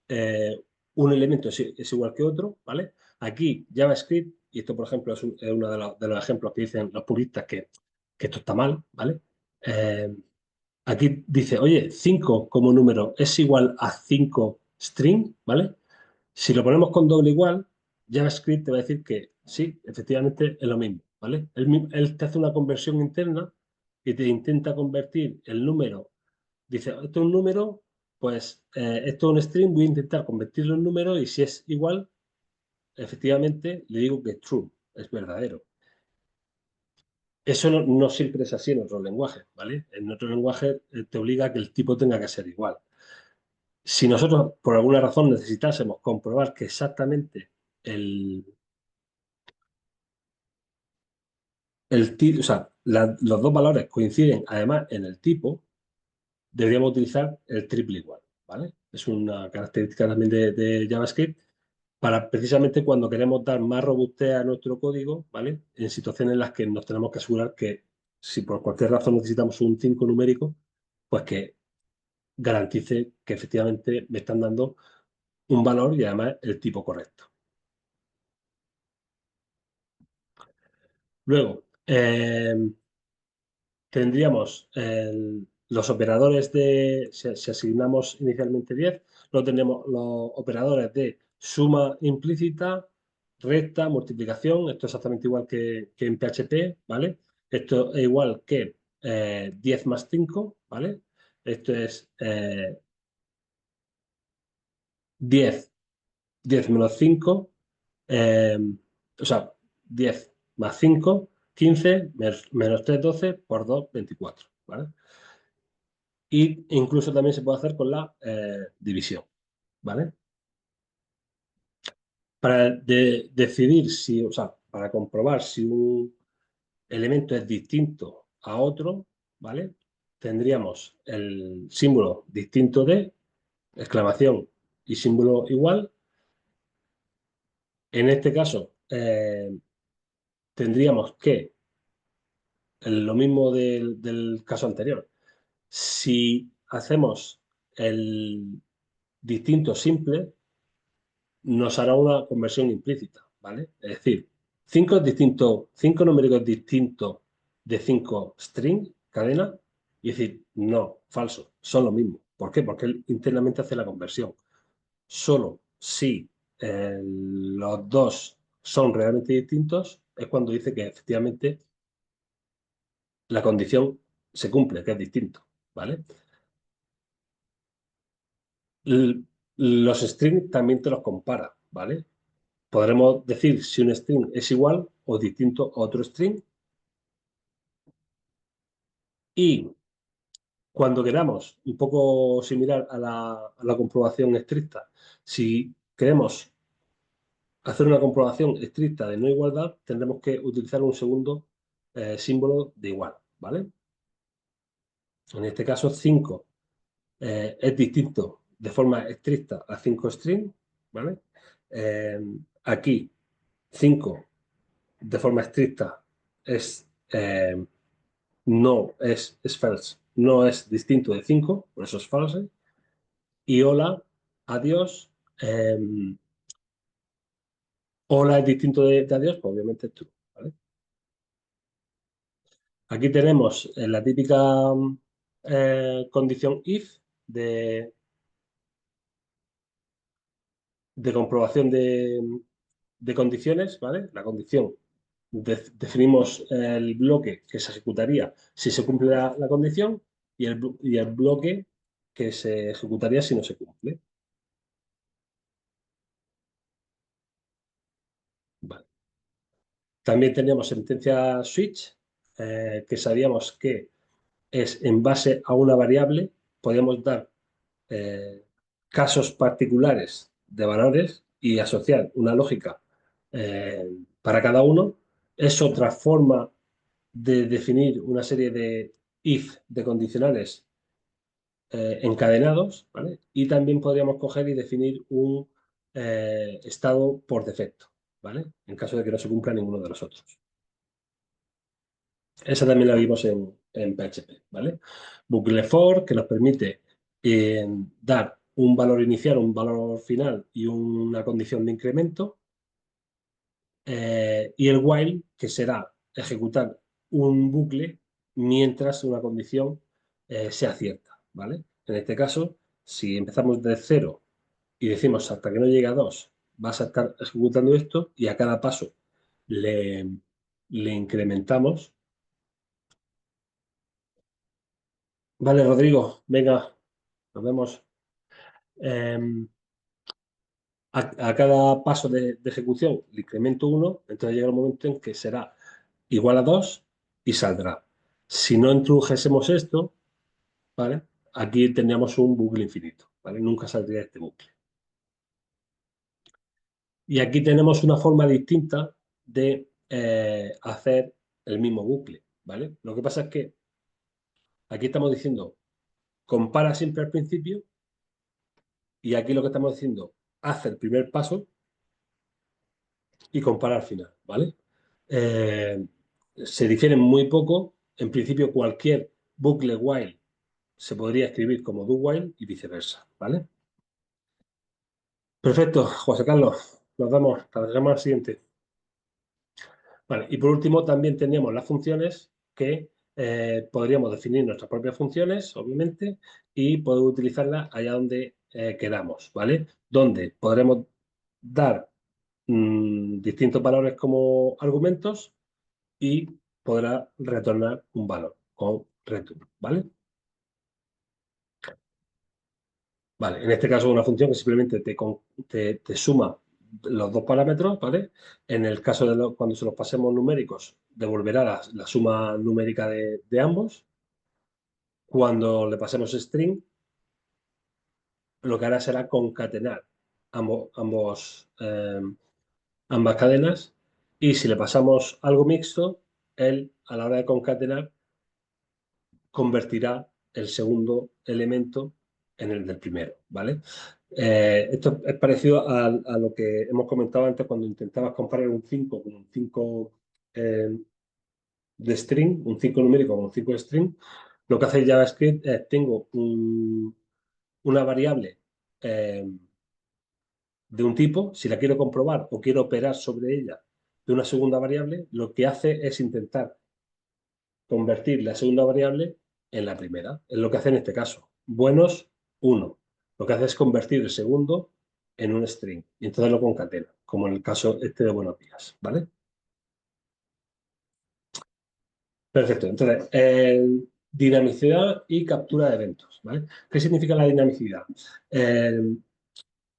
A: eh, un elemento es igual que otro, ¿vale? Aquí JavaScript, y esto por ejemplo es uno de los ejemplos que dicen los puristas que esto está mal, ¿vale? Eh, Aquí dice, oye, 5 como número es igual a 5 string, ¿vale? Si lo ponemos con doble igual, JavaScript te va a decir que sí, efectivamente es lo mismo, ¿vale? Él te hace una conversión interna y te intenta convertir el número. Dice, esto es un número, pues esto es un string, voy a intentar convertirlo en número y si es igual, efectivamente le digo que es true, es verdadero. Eso no siempre es así en otros lenguajes, ¿vale? En otros lenguajes te obliga a que el tipo tenga que ser igual. Si nosotros por alguna razón necesitásemos comprobar que exactamente el... o sea, los dos valores coinciden además en el tipo, deberíamos utilizar el triple igual, ¿vale? Es una característica también de JavaScript para precisamente cuando queremos dar más robustez a nuestro código, ¿vale? En situaciones en las que nos tenemos que asegurar que si por cualquier razón necesitamos un 5 numérico, pues que garantice que efectivamente me están dando un valor y además el tipo correcto. Luego, tendríamos los operadores si asignamos inicialmente 10, luego tendremos los operadores de suma implícita, recta, multiplicación, esto es exactamente igual que en PHP, ¿vale? Esto es igual que 10 más 5, ¿vale? Esto es 10, 10 menos 5, o sea, 10 más 5, 15, menos 3, 12, por 2, 24, ¿vale? Y incluso también se puede hacer con la división, ¿vale? Para decidir si, o sea, para comprobar si un elemento es distinto a otro, ¿vale? Tendríamos el símbolo distinto de, exclamación y símbolo igual. En este caso, tendríamos que, lo mismo del caso anterior, si hacemos el distinto simple, nos hará una conversión implícita, ¿vale? Es decir, 5 es distinto, 5 numéricos distintos de 5 string, cadena, y decir, no, falso, son lo mismo. ¿Por qué? Porque él internamente hace la conversión. Solo si los dos son realmente distintos es cuando dice que efectivamente la condición se cumple, que es distinto, ¿vale? Los strings también te los compara, ¿vale? Podremos decir si un string es igual o distinto a otro string y cuando queramos, un poco similar a la comprobación estricta, si queremos hacer una comprobación estricta de no igualdad, tendremos que utilizar un segundo símbolo de igual, ¿vale? En este caso, 5 es distinto de forma estricta a 5 string, ¿vale? Eh, aquí 5 de forma estricta es no es false, no es distinto de 5, por eso es false. Y hola, adiós. Hola es distinto de adiós, pues obviamente es true, ¿vale? Aquí tenemos la típica condición if de, de comprobación de condiciones, ¿vale? La condición, definimos el bloque que se ejecutaría si se cumple la condición y el bloque que se ejecutaría si no se cumple. Vale. También teníamos sentencia switch, que sabíamos que es en base a una variable, podíamos dar eh, casos particulares de valores y asociar una lógica para cada uno. Es otra forma de definir una serie de if de condicionales encadenados, ¿vale? Y también podríamos coger y definir un estado por defecto, ¿vale? En caso de que no se cumpla ninguno de los otros. Esa también la vimos en PHP, ¿vale? Bucle for, que nos permite dar un valor inicial, un valor final y una condición de incremento. Y el while, que será ejecutar un bucle mientras una condición sea cierta, ¿vale? En este caso, si empezamos de 0 y decimos hasta que no llegue a 2, vas a estar ejecutando esto y a cada paso le incrementamos. Vale, Rodrigo, venga, nos vemos. Eh, a cada paso de ejecución le incremento 1, entonces llega el momento en que será igual a 2 y saldrá. Si no introdujésemos esto, ¿vale? Aquí tendríamos un bucle infinito, ¿vale? Nunca saldría este bucle. Y aquí tenemos una forma distinta de hacer el mismo bucle, ¿vale? Lo que pasa es que aquí estamos diciendo compara siempre al principio y aquí lo que estamos diciendo hace el primer paso y compara al final, ¿vale? Eh, Se difieren muy poco. En principio, cualquier bucle while se podría escribir como do while y viceversa, ¿vale? Perfecto, José Carlos. Nos vemos. Hasta la siguiente. Vale, y por último, también teníamos las funciones que podríamos definir nuestras propias funciones, obviamente, y poder utilizarlas allá donde queramos, ¿vale? Donde podremos dar distintos valores como argumentos y podrá retornar un valor con return, ¿vale? Vale, en este caso una función que simplemente te suma los dos parámetros, ¿vale? En el caso de cuando se los pasemos numéricos, devolverá la suma numérica de ambos. Cuando le pasemos string, lo que hará será concatenar ambas cadenas y si le pasamos algo mixto, él a la hora de concatenar convertirá el segundo elemento en el del primero, ¿vale? Esto es parecido a lo que hemos comentado antes cuando intentabas comparar un 5 con un 5 de string, un 5 numérico con un 5 de string. Lo que hace JavaScript es tengo una variable de un tipo, si la quiero comprobar o quiero operar sobre ella de una segunda variable, lo que hace es intentar convertir la segunda variable en la primera. Es lo que hace en este caso. Buenos, 1. Lo que hace es convertir el segundo en un string. Y entonces lo concatena, como en el caso este de buenos días. ¿Vale? Perfecto. Entonces, dinamicidad y captura de eventos. ¿Vale? ¿Qué significa la dinamicidad? Eh,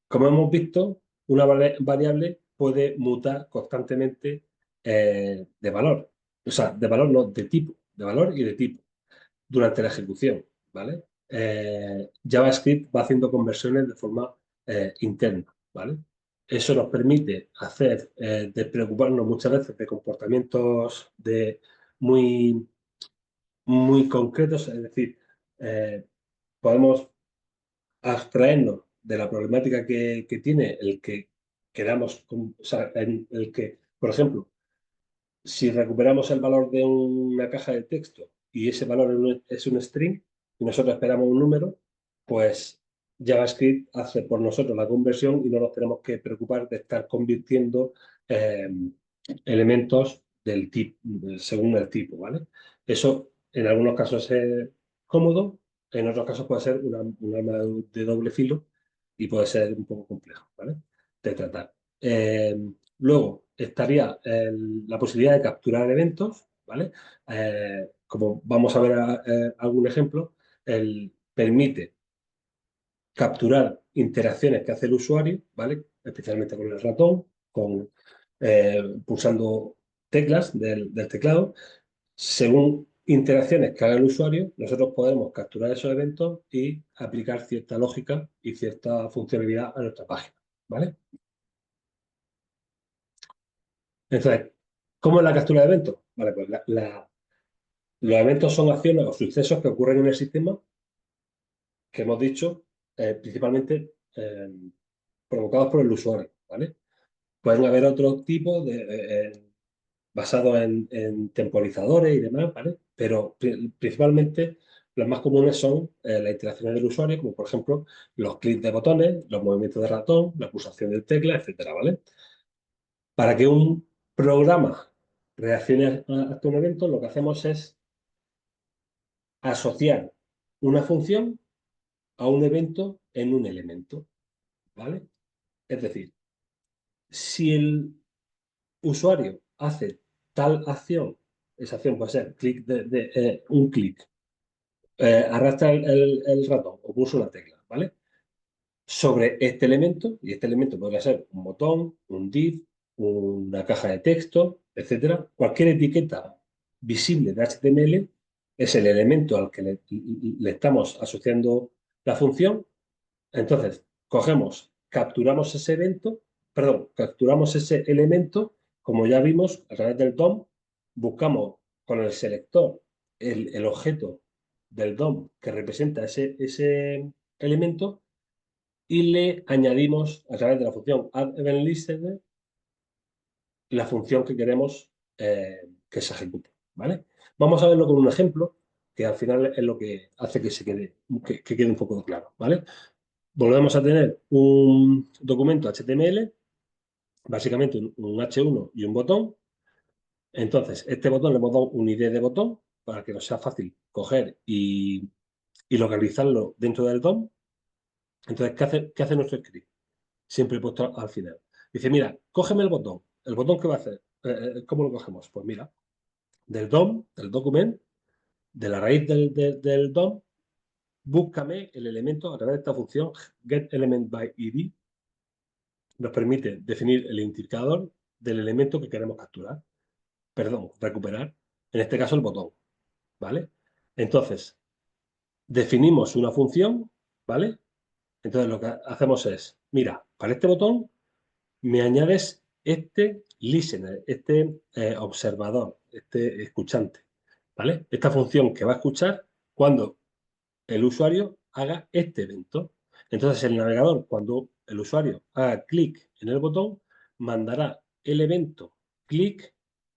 A: Como hemos visto, una variable puede mutar constantemente de valor. O sea, de valor no, de tipo. De valor y de tipo. Durante la ejecución, ¿vale? JavaScript va haciendo conversiones de forma interna, ¿vale? Eso nos permite hacer, despreocuparnos muchas veces de comportamientos muy, muy concretos, es decir, eh, podemos abstraernos de la problemática que tiene el que queramos, o sea, en el que, por ejemplo, si recuperamos el valor de una caja de texto y ese valor es un string y nosotros esperamos un número, pues JavaScript hace por nosotros la conversión y no nos tenemos que preocupar de estar convirtiendo eh, elementos del tipo, según el tipo, ¿vale? Eso en algunos casos es cómodo, en otros casos puede ser un arma de doble filo y puede ser un poco complejo, ¿vale? De tratar. Luego estaría la posibilidad de capturar eventos, ¿vale? Como vamos a ver algún ejemplo, permite capturar interacciones que hace el usuario, ¿vale? Especialmente con el ratón, pulsando teclas del teclado. Según interacciones que haga el usuario, nosotros podemos capturar esos eventos y aplicar cierta lógica y cierta funcionalidad a nuestra página, ¿vale? Entonces, ¿cómo es la captura de eventos? Vale, pues los eventos son acciones o sucesos que ocurren en el sistema que hemos dicho principalmente provocados por el usuario, ¿vale? Pueden haber otros tipos basados en temporizadores y demás, ¿vale? Pero principalmente los más comunes son las interacciones del usuario, como por ejemplo los clics de botones, los movimientos de ratón, la pulsación de tecla, etcétera, ¿vale? Para que un programa reaccione a un evento, lo que hacemos es asociar una función a un evento en un elemento, ¿vale? Es decir, si el usuario hace tal acción, esa acción puede ser un clic, arrastra el ratón o pulsa una tecla, ¿vale? Sobre este elemento, y este elemento podría ser un botón, un div, una caja de texto, etcétera. Cualquier etiqueta visible de HTML es el elemento al que le estamos asociando la función. Entonces, cogemos, capturamos ese elemento, como ya vimos a través del DOM, buscamos con el selector el objeto del DOM que representa ese elemento y le añadimos a través de la función addEventListener la función que queremos que se ejecute, ¿vale? Vamos a verlo con un ejemplo que al final es lo que hace que que quede un poco claro, ¿vale? Volvemos a tener un documento HTML, básicamente un H1 y un botón. Entonces, este botón le hemos dado un ID de botón para que nos sea fácil coger y localizarlo dentro del DOM. Entonces, qué hace nuestro script? Siempre he puesto al final. Dice, mira, cógeme el botón. ¿El botón qué va a hacer? ¿Cómo lo cogemos? Pues mira, del DOM, del document, de la raíz del DOM, búscame el elemento a través de esta función getElementById. Nos permite definir el identificador del elemento que queremos capturar. Perdón, recuperar. En este caso el botón, ¿vale? Entonces, definimos una función, ¿vale? Entonces lo que hacemos es, mira, para este botón me añades este listener, este observador, este escuchante, ¿vale? Esta función que va a escuchar cuando el usuario haga este evento. Entonces el navegador, cuando el usuario haga clic en el botón, mandará el evento clic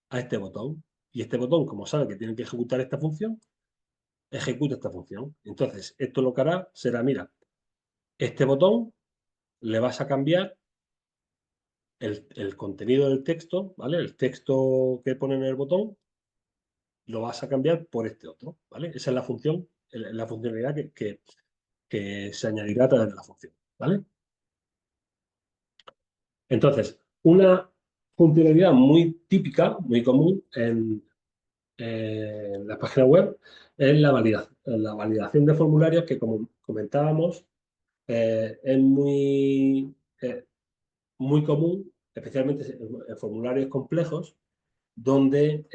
A: a este botón. Y este botón, como sabe que tiene que ejecutar esta función, ejecuta esta función. Entonces, esto lo que hará será, mira, este botón le vas a cambiar el contenido del texto, ¿vale? El texto que pone en el botón lo vas a cambiar por este otro, ¿vale? Esa es la función, la funcionalidad que se añadirá a través de la función, ¿vale? Entonces, una funcionalidad muy típica, muy común en las páginas web es la validación de formularios que, como comentábamos, es muy común, especialmente en formularios complejos, donde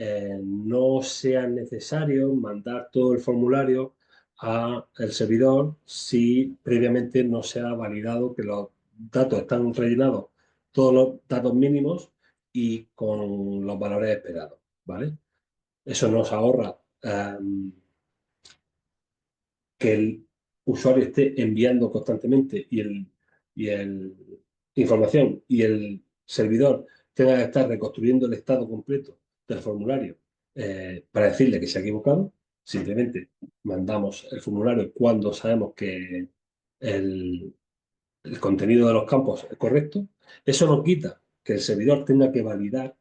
A: no sea necesario mandar todo el formulario al servidor si previamente no se ha validado que los datos están rellenados, todos los datos mínimos y con los valores esperados, ¿vale? Eso nos ahorra que el usuario esté enviando constantemente y el información y el servidor tenga que estar reconstruyendo el estado completo del formulario para decirle que se ha equivocado. Simplemente mandamos el formulario cuando sabemos que el, el contenido de los campos es correcto. Eso no quita que el servidor tenga que validar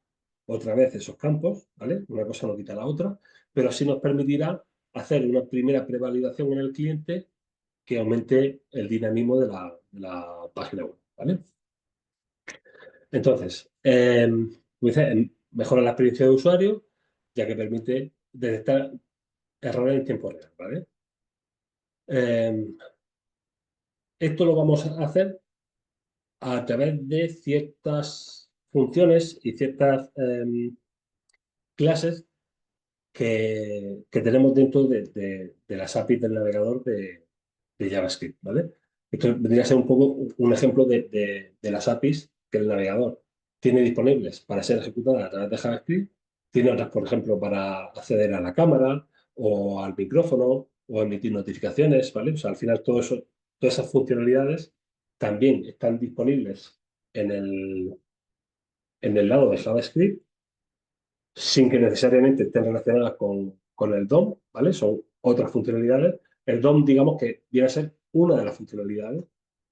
A: otra vez esos campos, ¿vale? Una cosa no quita la otra, pero sí nos permitirá hacer una primera prevalidación en el cliente que aumente el dinamismo de la página web, ¿vale? Entonces, como dice, mejora la experiencia de usuario, ya que permite detectar errores en tiempo real, ¿vale? Esto lo vamos a hacer a través de ciertas funciones y ciertas clases que tenemos dentro de las APIs del navegador de JavaScript, ¿vale? Esto vendría a ser un poco un ejemplo de las APIs que el navegador tiene disponibles para ser ejecutadas a través de JavaScript. Tiene otras, por ejemplo, para acceder a la cámara o al micrófono o emitir notificaciones, ¿vale? O sea, al final todas esas funcionalidades también están disponibles en el lado de JavaScript sin que necesariamente estén relacionadas con el DOM, ¿vale? Son otras funcionalidades. El DOM, digamos que viene a ser una de las funcionalidades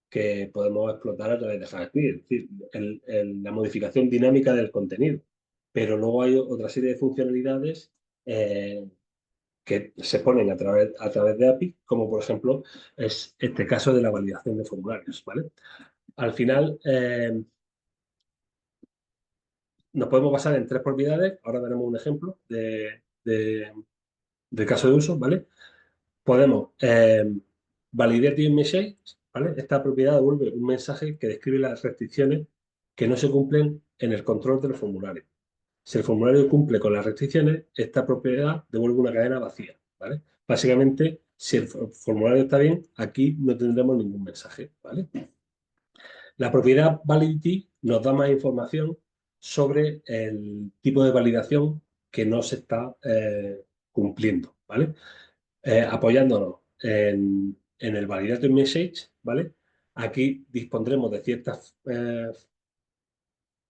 A: que podemos explotar a través de JavaScript, es decir, la modificación dinámica del contenido. Pero luego hay otra serie de funcionalidades que se ponen a través de API, como por ejemplo es este caso de la validación de formularios, ¿vale? Al final, nos podemos basar en tres propiedades. Ahora veremos un ejemplo del caso de uso, ¿vale? Podemos validate message, ¿vale? Esta propiedad devuelve un mensaje que describe las restricciones que no se cumplen en el control del formulario. Si el formulario cumple con las restricciones, esta propiedad devuelve una cadena vacía, ¿vale? Básicamente, si el formulario está bien, aquí no tendremos ningún mensaje, ¿vale? La propiedad validity nos da más información sobre el tipo de validación que no se está cumpliendo, ¿vale? Apoyándonos en el validator message, ¿vale? Aquí dispondremos de ciertas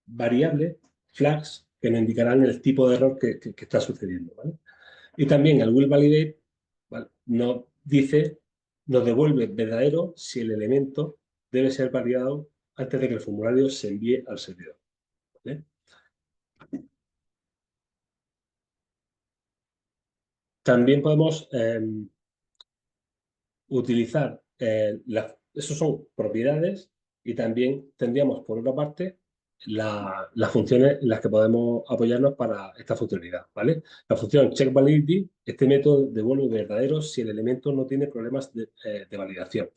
A: variables, flags, que nos indicarán el tipo de error que está sucediendo, ¿vale? Y también el will validate, ¿vale? Nos devuelve verdadero si el elemento debe ser validado antes de que el formulario se envíe al servidor, ¿vale? También podemos utilizar, esos son propiedades y también tendríamos por otra parte las funciones en las que podemos apoyarnos para esta funcionalidad, ¿vale? La función check validity, este método devuelve verdadero si el elemento no tiene problemas de validación,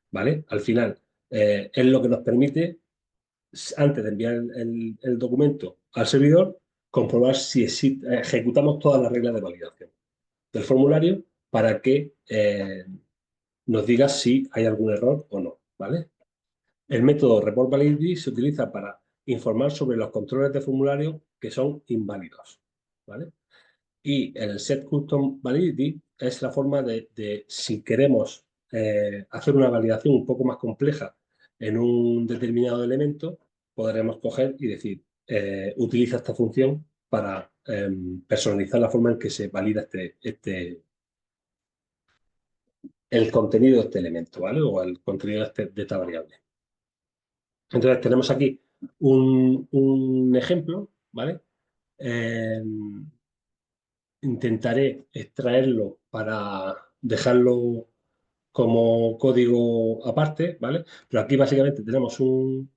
A: ¿vale? Al final, es lo que nos permite, antes de enviar el documento al servidor, comprobar si ejecutamos todas las reglas de validación del formulario para que nos diga si hay algún error o no, ¿vale? El método report validity se utiliza para informar sobre los controles de formulario que son inválidos, ¿vale? Y el set custom validity es la forma de si queremos hacer una validación un poco más compleja en un determinado elemento, podremos coger y decir, utiliza esta función para personalizar la forma en que se valida el contenido de este elemento, ¿vale? O el contenido de esta variable. Entonces tenemos aquí un ejemplo, ¿vale? Eh, Intentaré extraerlo para dejarlo como código aparte, ¿vale? Pero aquí básicamente tenemos un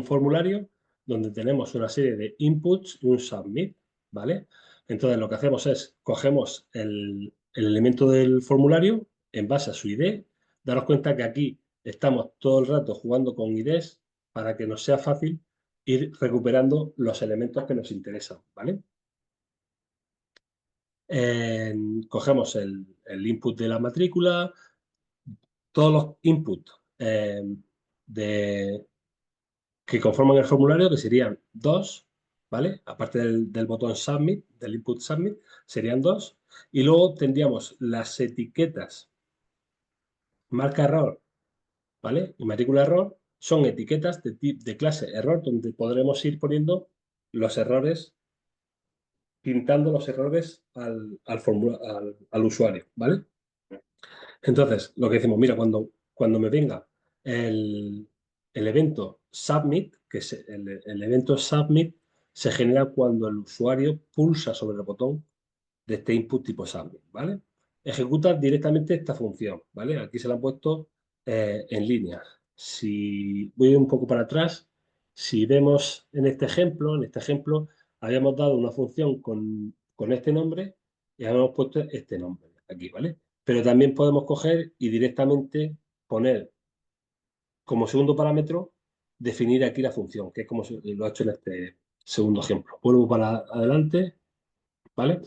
A: formulario donde tenemos una serie de inputs y un submit, ¿vale? Entonces lo que hacemos es, cogemos el elemento del formulario en base a su ID, daros cuenta que aquí estamos todo el rato jugando con IDs para que nos sea fácil ir recuperando los elementos que nos interesan, ¿vale? Cogemos el input de la matrícula, todos los inputs de, que conforman el formulario, que serían dos, ¿vale? Aparte del botón Submit, del input Submit, serían dos. Y luego tendríamos las etiquetas marca error, ¿vale? Y matrícula error son etiquetas de clase error, donde podremos ir poniendo los errores, pintando los errores al usuario, ¿vale? Entonces, lo que decimos, mira, cuando me venga el, el evento submit, el evento submit se genera cuando el usuario pulsa sobre el botón de este input tipo submit, ¿vale? Ejecuta directamente esta función, ¿vale? Aquí se la han puesto en línea. Si voy un poco para atrás, si vemos en este ejemplo habíamos dado una función con este nombre y habíamos puesto este nombre aquí, ¿vale? Pero también podemos coger y directamente poner como segundo parámetro, definir aquí la función, que es como lo he hecho en este segundo ejemplo. Vuelvo para adelante, ¿vale?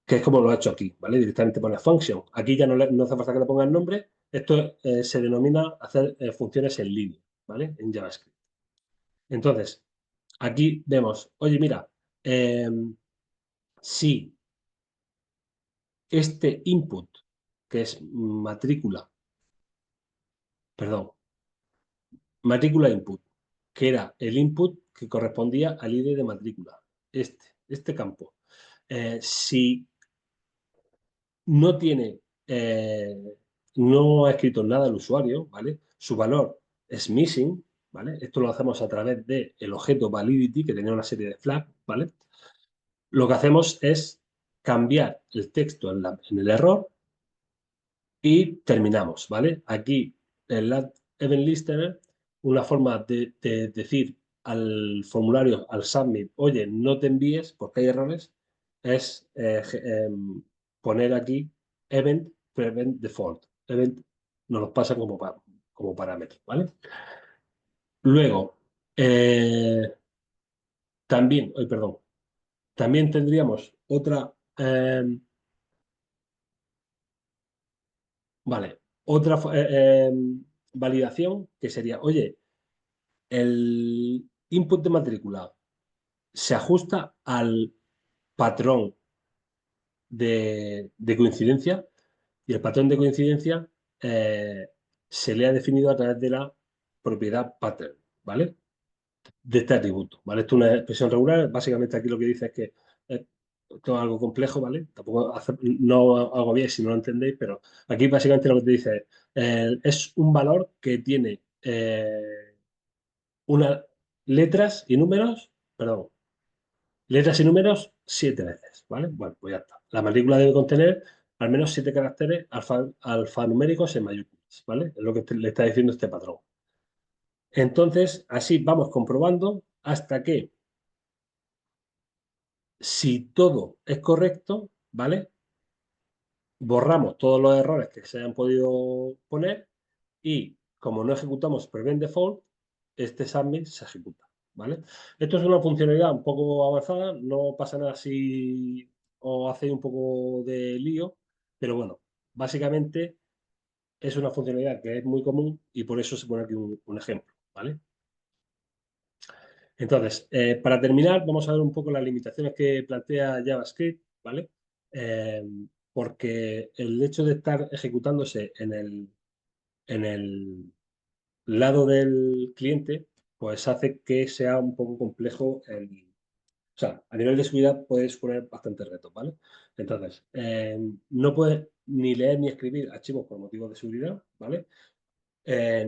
A: Que es como lo he hecho aquí, ¿vale? Directamente poner function. Aquí ya no hace falta que le ponga el nombre. Esto se denomina hacer funciones en línea, ¿vale? En JavaScript. Entonces, aquí vemos, oye, mira, eh, si este input, que es matrícula, perdón, matrícula input, que era el input que correspondía al ID de matrícula, este campo. Si no tiene, no ha escrito nada el usuario, ¿vale? Su valor es missing, ¿vale? Esto lo hacemos a través del objeto validity, que tenía una serie de flags, ¿vale? Lo que hacemos es cambiar el texto en el error y terminamos, ¿vale? Aquí en la event listener, una forma de decir al formulario, al submit, oye, no te envíes porque hay errores, es poner aquí event prevent default. Event nos los pasa como parámetro, ¿vale? Luego, también, hoy perdón, también tendríamos otra, vale, otra validación que sería, oye, el input de matrícula se ajusta al patrón de coincidencia, y el patrón de coincidencia eh, se le ha definido a través de la propiedad pattern, ¿vale? De este atributo, ¿vale? Esto es una expresión regular. Básicamente aquí lo que dice es que esto es algo complejo, ¿vale? Tampoco no hago bien si no lo entendéis, pero aquí básicamente lo que te dice es un valor que tiene una letras y números, perdón, letras y números 7 veces, ¿vale? Bueno, pues ya está. La matrícula debe contener al menos 7 caracteres alfanuméricos en mayúsculas, ¿vale? Es lo que le está diciendo este patrón. Entonces, así vamos comprobando hasta que, si todo es correcto, ¿vale? Borramos todos los errores que se hayan podido poner y, como no ejecutamos prevent default, este submit se ejecuta, ¿vale? Esto es una funcionalidad un poco avanzada, no pasa nada si os hacéis un poco de lío, pero bueno, básicamente es una funcionalidad que es muy común y por eso se pone aquí un ejemplo, ¿vale? Entonces, para terminar, vamos a ver un poco las limitaciones que plantea JavaScript, ¿vale? Eh, Porque el hecho de estar ejecutándose en el lado del cliente, pues hace que sea un poco complejo o sea, a nivel de seguridad puedes poner bastantes retos, ¿vale? Entonces, no puedes ni leer ni escribir archivos por motivos de seguridad, ¿vale?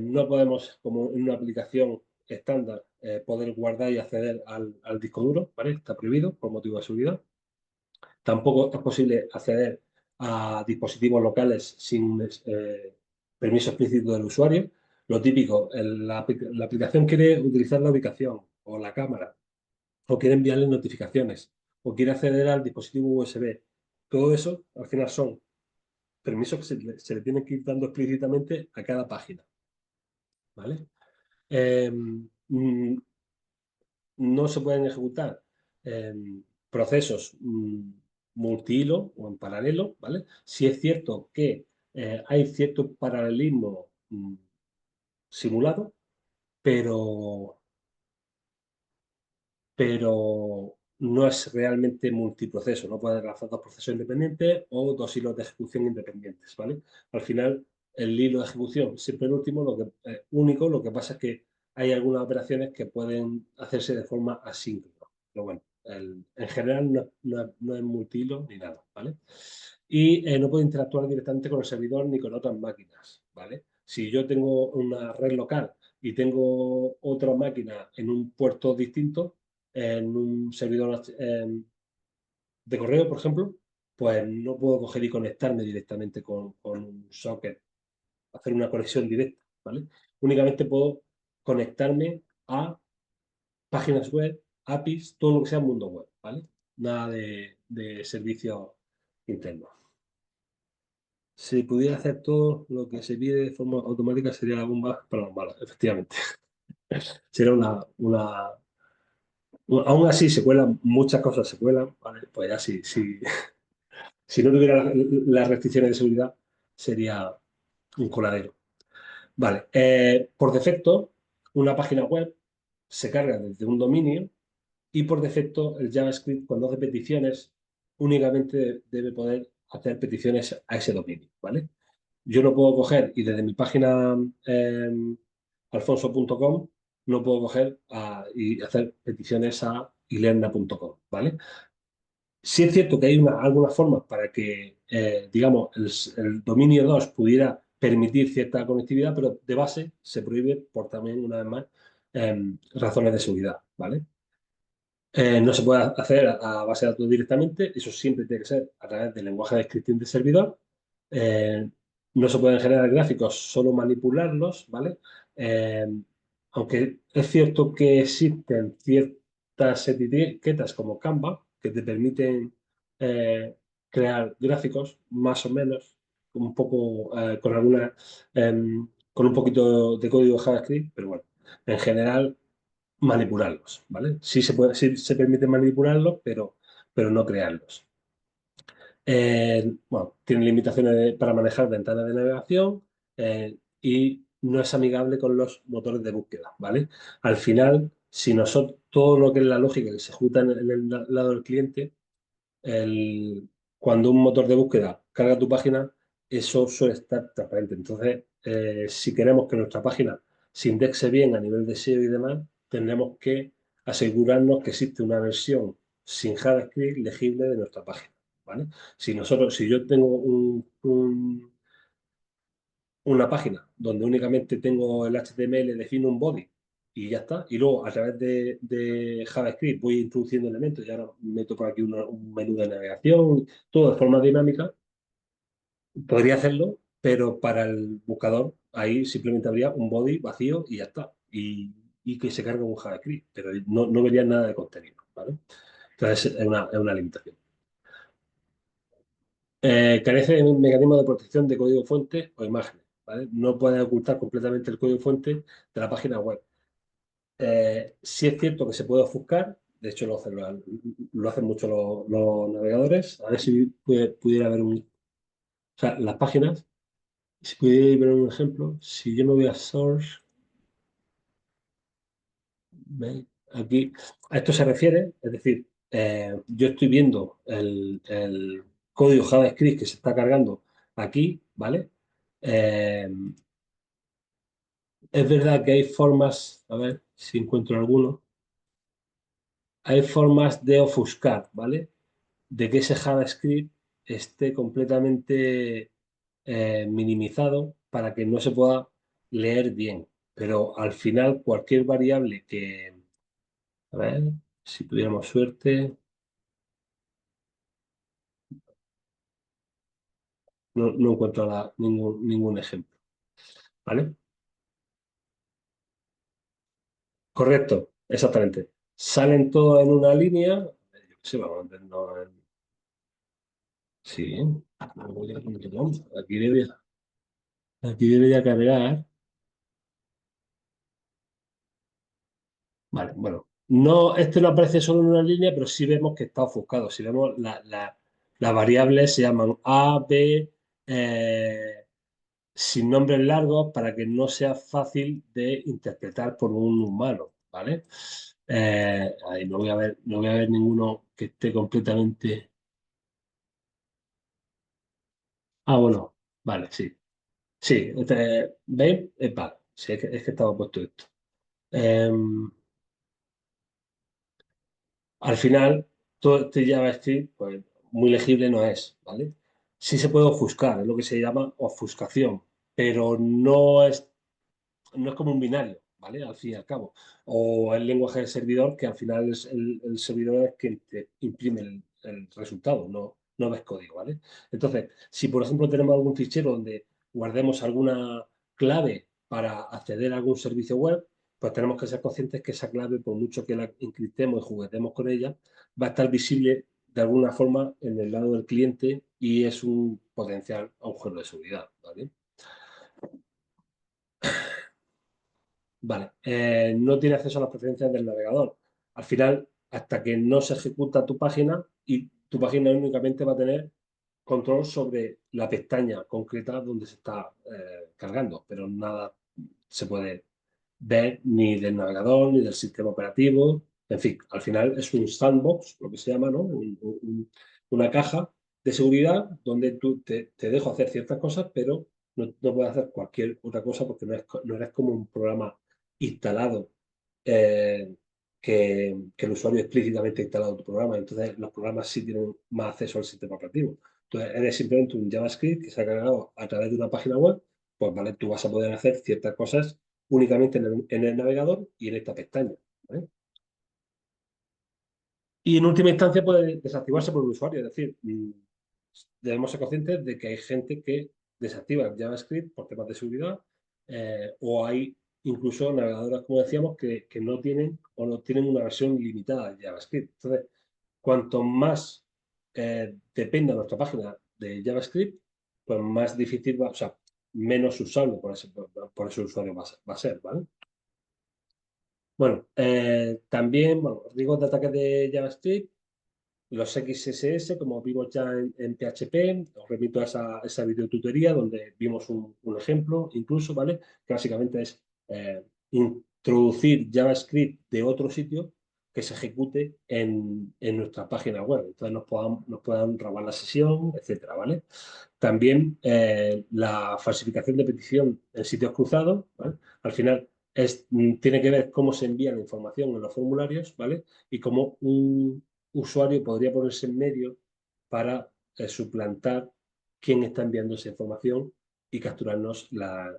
A: No podemos, como en una aplicación estándar, poder guardar y acceder al disco duro, ¿vale? Está prohibido por motivo de seguridad. Tampoco es posible acceder a dispositivos locales sin permiso explícito del usuario. Lo típico, la aplicación quiere utilizar la ubicación o la cámara, o quiere enviarle notificaciones, o quiere acceder al dispositivo USB. Todo eso, al final, son permisos que se le tienen que ir dando explícitamente a cada página, ¿vale? Eh, mm, no se pueden ejecutar eh, procesos multihilo o en paralelo, ¿vale? Si es cierto que hay cierto paralelismo simulado, pero, pero no es realmente multiproceso. No puedes lanzar dos procesos independientes o dos hilos de ejecución independientes, ¿vale? Al final, el hilo de ejecución siempre el último, único, lo que pasa es que hay algunas operaciones que pueden hacerse de forma asíncrona. Pero bueno, en general no es multihilo ni nada, ¿vale? Y no puede interactuar directamente con el servidor ni con otras máquinas, ¿vale? Si yo tengo una red local y tengo otra máquina en un puerto distinto, en un servidor de correo, por ejemplo, pues no puedo coger y conectarme directamente con un socket, hacer una conexión directa, ¿vale? Únicamente puedo conectarme a páginas web, APIs, todo lo que sea mundo web, ¿vale? Nada de servicios internos. Si pudiera hacer todo lo que se pide de forma automática sería la bomba para los malos, efectivamente. Sería aún así se cuelan, muchas cosas se cuelan, ¿vale? Pues ya si no tuviera las restricciones de seguridad, sería un coladero. Vale, por defecto, una página web se carga desde un dominio y por defecto el JavaScript cuando hace peticiones únicamente debe poder hacer peticiones a ese dominio, ¿vale? Yo no puedo coger y desde mi página alfonso.com no puedo coger y hacer peticiones a ilerna.com, ¿vale? Sí es cierto que hay algunas formas para que, digamos, el dominio 2 pudiera permitir cierta conectividad, pero de base se prohíbe por también, una vez más, razones de seguridad, ¿vale? No se puede hacer a base de datos directamente, eso siempre tiene que ser a través del lenguaje de scripting de servidor. Eh, no se pueden generar gráficos, solo manipularlos, ¿vale? Eh, Aunque es cierto que existen ciertas etiquetas como Canva que te permiten crear gráficos más o menos, un poco con un poquito de código JavaScript, pero bueno, en general manipularlos, ¿vale? Sí se permite manipularlos, pero no crearlos. Bueno, tiene limitaciones para manejar ventanas de navegación y no es amigable con los motores de búsqueda, ¿vale? Al final, si nosotros todo lo que es la lógica que se ejecuta en el lado del cliente cuando un motor de búsqueda carga tu página, eso suele estar transparente. Entonces, si queremos que nuestra página se indexe bien a nivel de SEO y demás, tendremos que asegurarnos que existe una versión sin JavaScript legible de nuestra página, ¿vale? Si yo tengo una página donde únicamente tengo el HTML, defino un body y ya está, y luego a través de JavaScript voy introduciendo elementos y ahora meto por aquí un menú de navegación, todo de forma dinámica, podría hacerlo, pero para el buscador ahí simplemente habría un body vacío y ya está, y que se cargue un JavaScript, pero no vería nada de contenido, ¿vale? Entonces es una limitación. Carece de un mecanismo de protección de código fuente o imágenes, ¿vale? No puede ocultar completamente el código fuente de la página web. Sí es cierto que se puede ofuscar, de hecho lo hacen mucho los navegadores. A ver si pudiera ver o sea, las páginas, si pudiera ver un ejemplo, si yo me voy a Source, ¿veis? Aquí, a esto se refiere, es decir, yo estoy viendo el código JavaScript que se está cargando aquí, ¿vale? Eh, es verdad que hay formas, a ver si encuentro alguno, hay formas de ofuscar, ¿vale? De que ese JavaScript esté completamente minimizado para que no se pueda leer bien. Pero al final cualquier variable a ver, si tuviéramos suerte, no encuentro ningún ejemplo, ¿vale? Correcto, exactamente. Salen todos en una línea. Yo qué sé, vamos a meternos sí, aquí debería cargar. Vale, bueno. No, este no aparece solo en una línea, pero sí vemos que está ofuscado. Si vemos las variables se llaman A, B, sin nombres largos para que no sea fácil de interpretar por un humano, ¿vale? Ahí no voy a ver ninguno que esté completamente. Ah, bueno, vale, sí. Sí, ¿veis? Vale, sí, es que estaba puesto esto. Em, Al final, todo este JavaScript, pues muy legible no es, ¿vale? Sí se puede ofuscar, es lo que se llama ofuscación, pero no es como un binario, ¿vale? Al fin y al cabo. O el lenguaje del servidor, que al final es el servidor es quien te imprime el resultado, no ves código, ¿vale? Entonces, si por ejemplo tenemos algún fichero donde guardemos alguna clave para acceder a algún servicio web, pues tenemos que ser conscientes que esa clave, por mucho que la encriptemos y juguetemos con ella, va a estar visible de alguna forma en el lado del cliente y es un potencial agujero de seguridad, ¿vale? Vale, no tiene acceso a las preferencias del navegador. Al final, hasta que no se ejecuta tu página y tu página únicamente va a tener control sobre la pestaña concreta donde se está cargando, pero nada se puede ver ni del navegador ni del sistema operativo. En fin, al final es un sandbox, lo que se llama, ¿no? Una caja de seguridad donde tú te dejo hacer ciertas cosas, pero no puedes hacer cualquier otra cosa porque no eres como un programa instalado eh, que el usuario explícitamente ha instalado tu programa. Entonces, los programas sí tienen más acceso al sistema operativo. Entonces, eres simplemente un JavaScript que se ha cargado a través de una página web, pues vale, tú vas a poder hacer ciertas cosas únicamente en el navegador y en esta pestaña, ¿vale? Y en última instancia puede desactivarse por el usuario, es decir, debemos ser conscientes de que hay gente que desactiva el JavaScript por temas de seguridad o hay incluso navegadoras, como decíamos, que no tienen o no tienen una versión limitada de JavaScript. Entonces, cuanto más dependa nuestra página de JavaScript, pues más difícil va, o sea, menos usable por ese usuario va a ser, ¿vale? Bueno, también, bueno, os digo de ataques de JavaScript, los XSS, como vimos ya en PHP, os remito a esa videotutoría donde vimos un ejemplo incluso, ¿vale? Que básicamente es introducir JavaScript de otro sitio que se ejecute en nuestra página web. Entonces nos puedan robar la sesión, etcétera, ¿vale? También la falsificación de petición en sitios cruzados, ¿vale? Al final tiene que ver cómo se envía la información en los formularios, ¿vale? Y cómo un usuario podría ponerse en medio para suplantar quién está enviando esa información y capturarnos las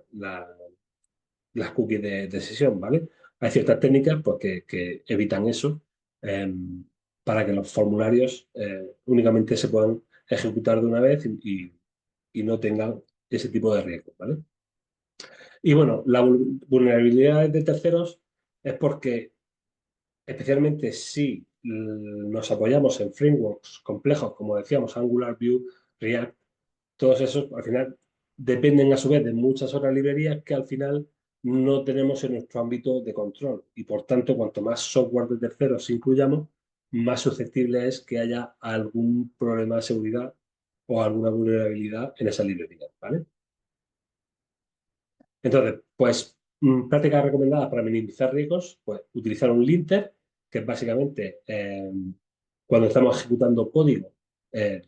A: cookies de sesión, ¿vale? Hay ciertas técnicas pues, que evitan eso para que los formularios únicamente se puedan ejecutar de una vez y no tengan ese tipo de riesgos, ¿vale? Y bueno, la vulnerabilidad de terceros es porque, especialmente si nos apoyamos en frameworks complejos, como decíamos, Angular, Vue, React, todos esos al final dependen a su vez de muchas otras librerías que al final no tenemos en nuestro ámbito de control. Y por tanto, cuanto más software de terceros incluyamos, más susceptible es que haya algún problema de seguridad o alguna vulnerabilidad en esa librería, ¿vale? Entonces, pues prácticas recomendadas para minimizar riesgos, pues utilizar un linter, que es básicamente cuando estamos ejecutando código, eh,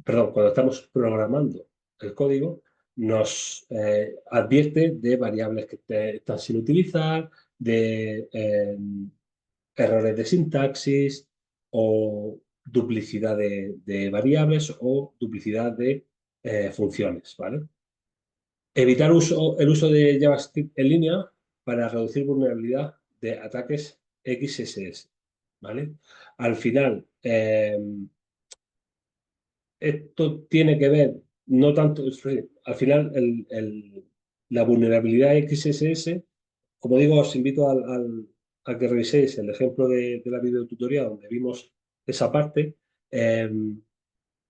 A: perdón, cuando estamos programando el código, nos advierte de variables que están sin utilizar, de errores de sintaxis o duplicidad de variables o duplicidad de funciones, ¿vale? Evitar el uso de JavaScript en línea para reducir vulnerabilidad de ataques XSS, ¿vale? Al final, esto tiene que ver, no tanto, al final, la vulnerabilidad XSS, como digo, os invito a que reviséis el ejemplo de la videotutoría donde vimos esa parte. eh,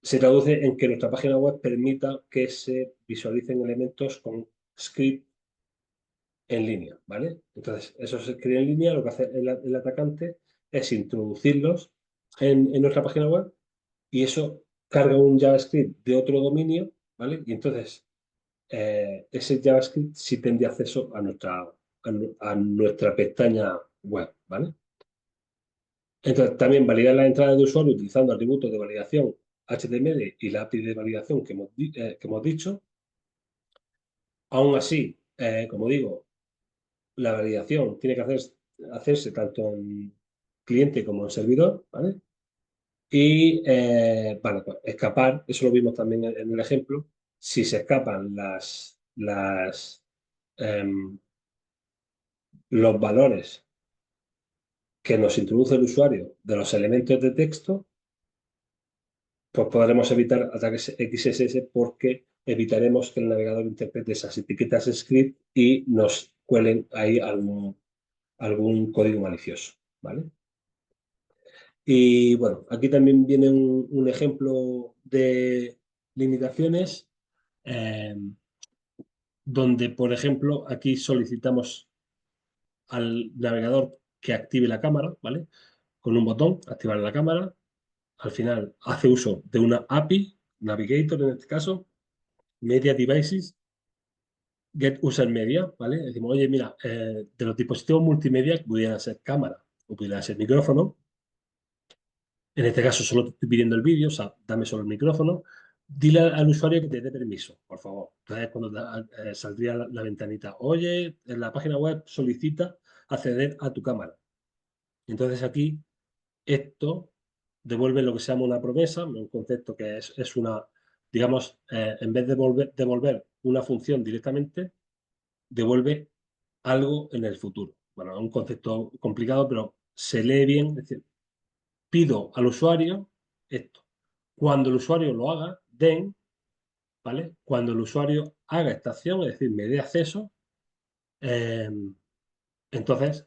A: Se traduce en que nuestra página web permita que se visualicen elementos con script en línea, ¿vale? Entonces, esos scripts en línea, lo que hace el atacante es introducirlos en nuestra página web y eso carga un JavaScript de otro dominio, ¿vale? Y entonces ese JavaScript sí tendría acceso a nuestra pestaña web, ¿vale? Entonces también validar la entrada de usuario utilizando atributos de validación HTML y la API de validación que hemos dicho. Aún así, como digo, la validación tiene que hacerse tanto en cliente como en servidor, ¿vale? Y, bueno, pues escapar, eso lo vimos también en el ejemplo, si se escapan los valores que nos introduce el usuario de los elementos de texto, pues podremos evitar ataques XSS porque evitaremos que el navegador interprete esas etiquetas script y nos cuelen ahí algún código malicioso, ¿vale? Y bueno, aquí también viene un ejemplo de limitaciones eh, donde, por ejemplo, aquí solicitamos al navegador que active la cámara, ¿vale? Con un botón, activar la cámara. Al final hace uso de una API, Navigator en este caso, Media Devices, Get User Media, ¿vale? Decimos, oye, mira, de los dispositivos multimedia que pudieran ser cámara o pudieran ser micrófono, en este caso solo te estoy pidiendo el vídeo, o sea, dame solo el micrófono. Dile al usuario que te dé permiso, por favor. Entonces, cuando saldría la ventanita, oye, en la página web solicita acceder a tu cámara. Entonces aquí esto devuelve lo que se llama una promesa, un concepto que es una, digamos, en vez de devolver una función directamente, devuelve algo en el futuro. Bueno, es un concepto complicado, pero se lee bien. Es decir, pido al usuario esto. Cuando el usuario lo haga, den, ¿vale? Cuando el usuario haga esta acción, es decir, me dé acceso, eh, entonces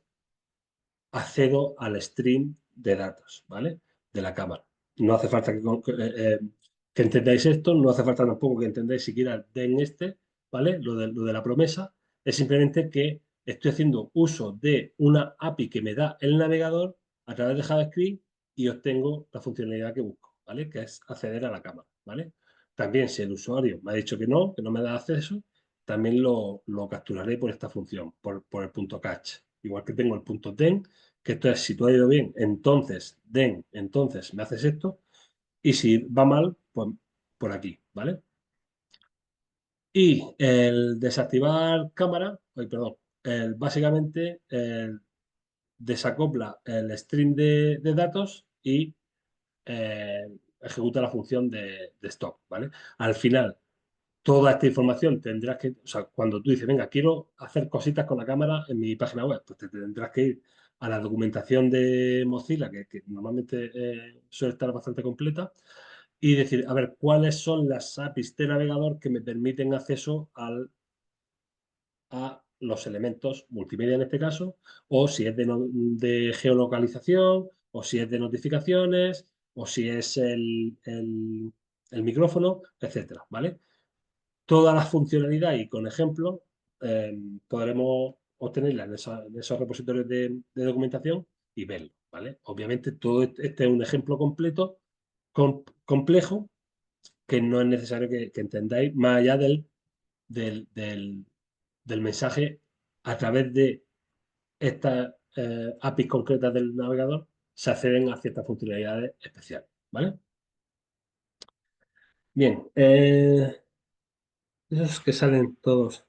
A: accedo al stream de datos, ¿vale? De la cámara. No hace falta que entendáis esto, no hace falta tampoco que entendáis siquiera el den este, ¿vale? Lo de la promesa, es simplemente que estoy haciendo uso de una API que me da el navegador a través de JavaScript y obtengo la funcionalidad que busco, ¿vale? Que es acceder a la cámara, ¿vale? También si el usuario me ha dicho que no me da acceso, también lo capturaré por esta función, por el punto catch. Igual que tengo el punto den, que esto es, si todo ha ido bien, entonces, entonces me haces esto, y si va mal, pues por aquí, ¿vale? Y el desactivar cámara, ay, perdón, básicamente desacopla el stream de datos y ejecuta la función de stop, ¿vale? Al final, toda esta información tendrás que, o sea, cuando tú dices, venga, quiero hacer cositas con la cámara en mi página web, pues te tendrás que ir a la documentación de Mozilla, que normalmente suele estar bastante completa, y decir, a ver, ¿cuáles son las APIs de navegador que me permiten acceso a los elementos multimedia en este caso, o si es de geolocalización, o si es de notificaciones, o si es el micrófono, etcétera, ¿vale? Toda la funcionalidad y con ejemplos podremos obtenerla en esos repositorios de documentación y verlo, ¿vale? Obviamente todo este es un ejemplo completo, complejo, que no es necesario que entendáis más allá del, del- del mensaje a través de estas APIs concretas del navegador se acceden a ciertas funcionalidades especiales, ¿vale? Bien, esos que salen todos.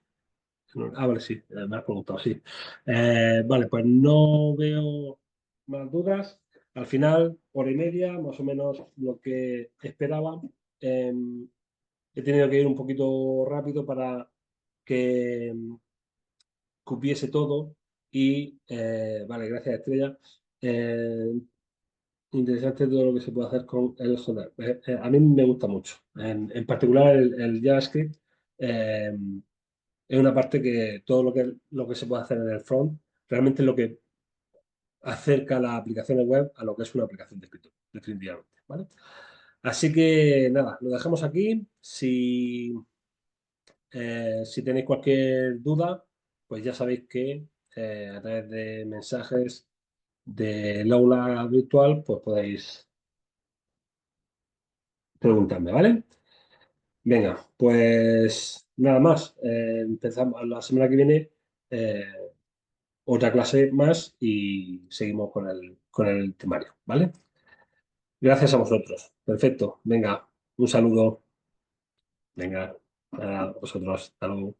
A: Ah, vale, sí, me has preguntado, sí. Vale, pues no veo más dudas. Al final, hora y media, más o menos lo que esperaba. Eh, He tenido que ir un poquito rápido para que cupiese todo y, vale, gracias Estrella. Eh, Interesante todo lo que se puede hacer con el JavaScript. A mí me gusta mucho. En particular el JavaScript. Es una parte que todo lo que se puede hacer en el front realmente es lo que acerca las aplicaciones web a lo que es una aplicación de escritorio, definitivamente, ¿vale? Así que nada, lo dejamos aquí. Si tenéis cualquier duda, pues ya sabéis que a través de mensajes del aula virtual, pues podéis preguntarme, ¿vale? Venga, pues nada más. Empezamos la semana que viene. eh, Otra clase más y seguimos con el temario, ¿vale? Gracias a vosotros. Perfecto. Venga, un saludo. Venga, a vosotros. Hasta luego.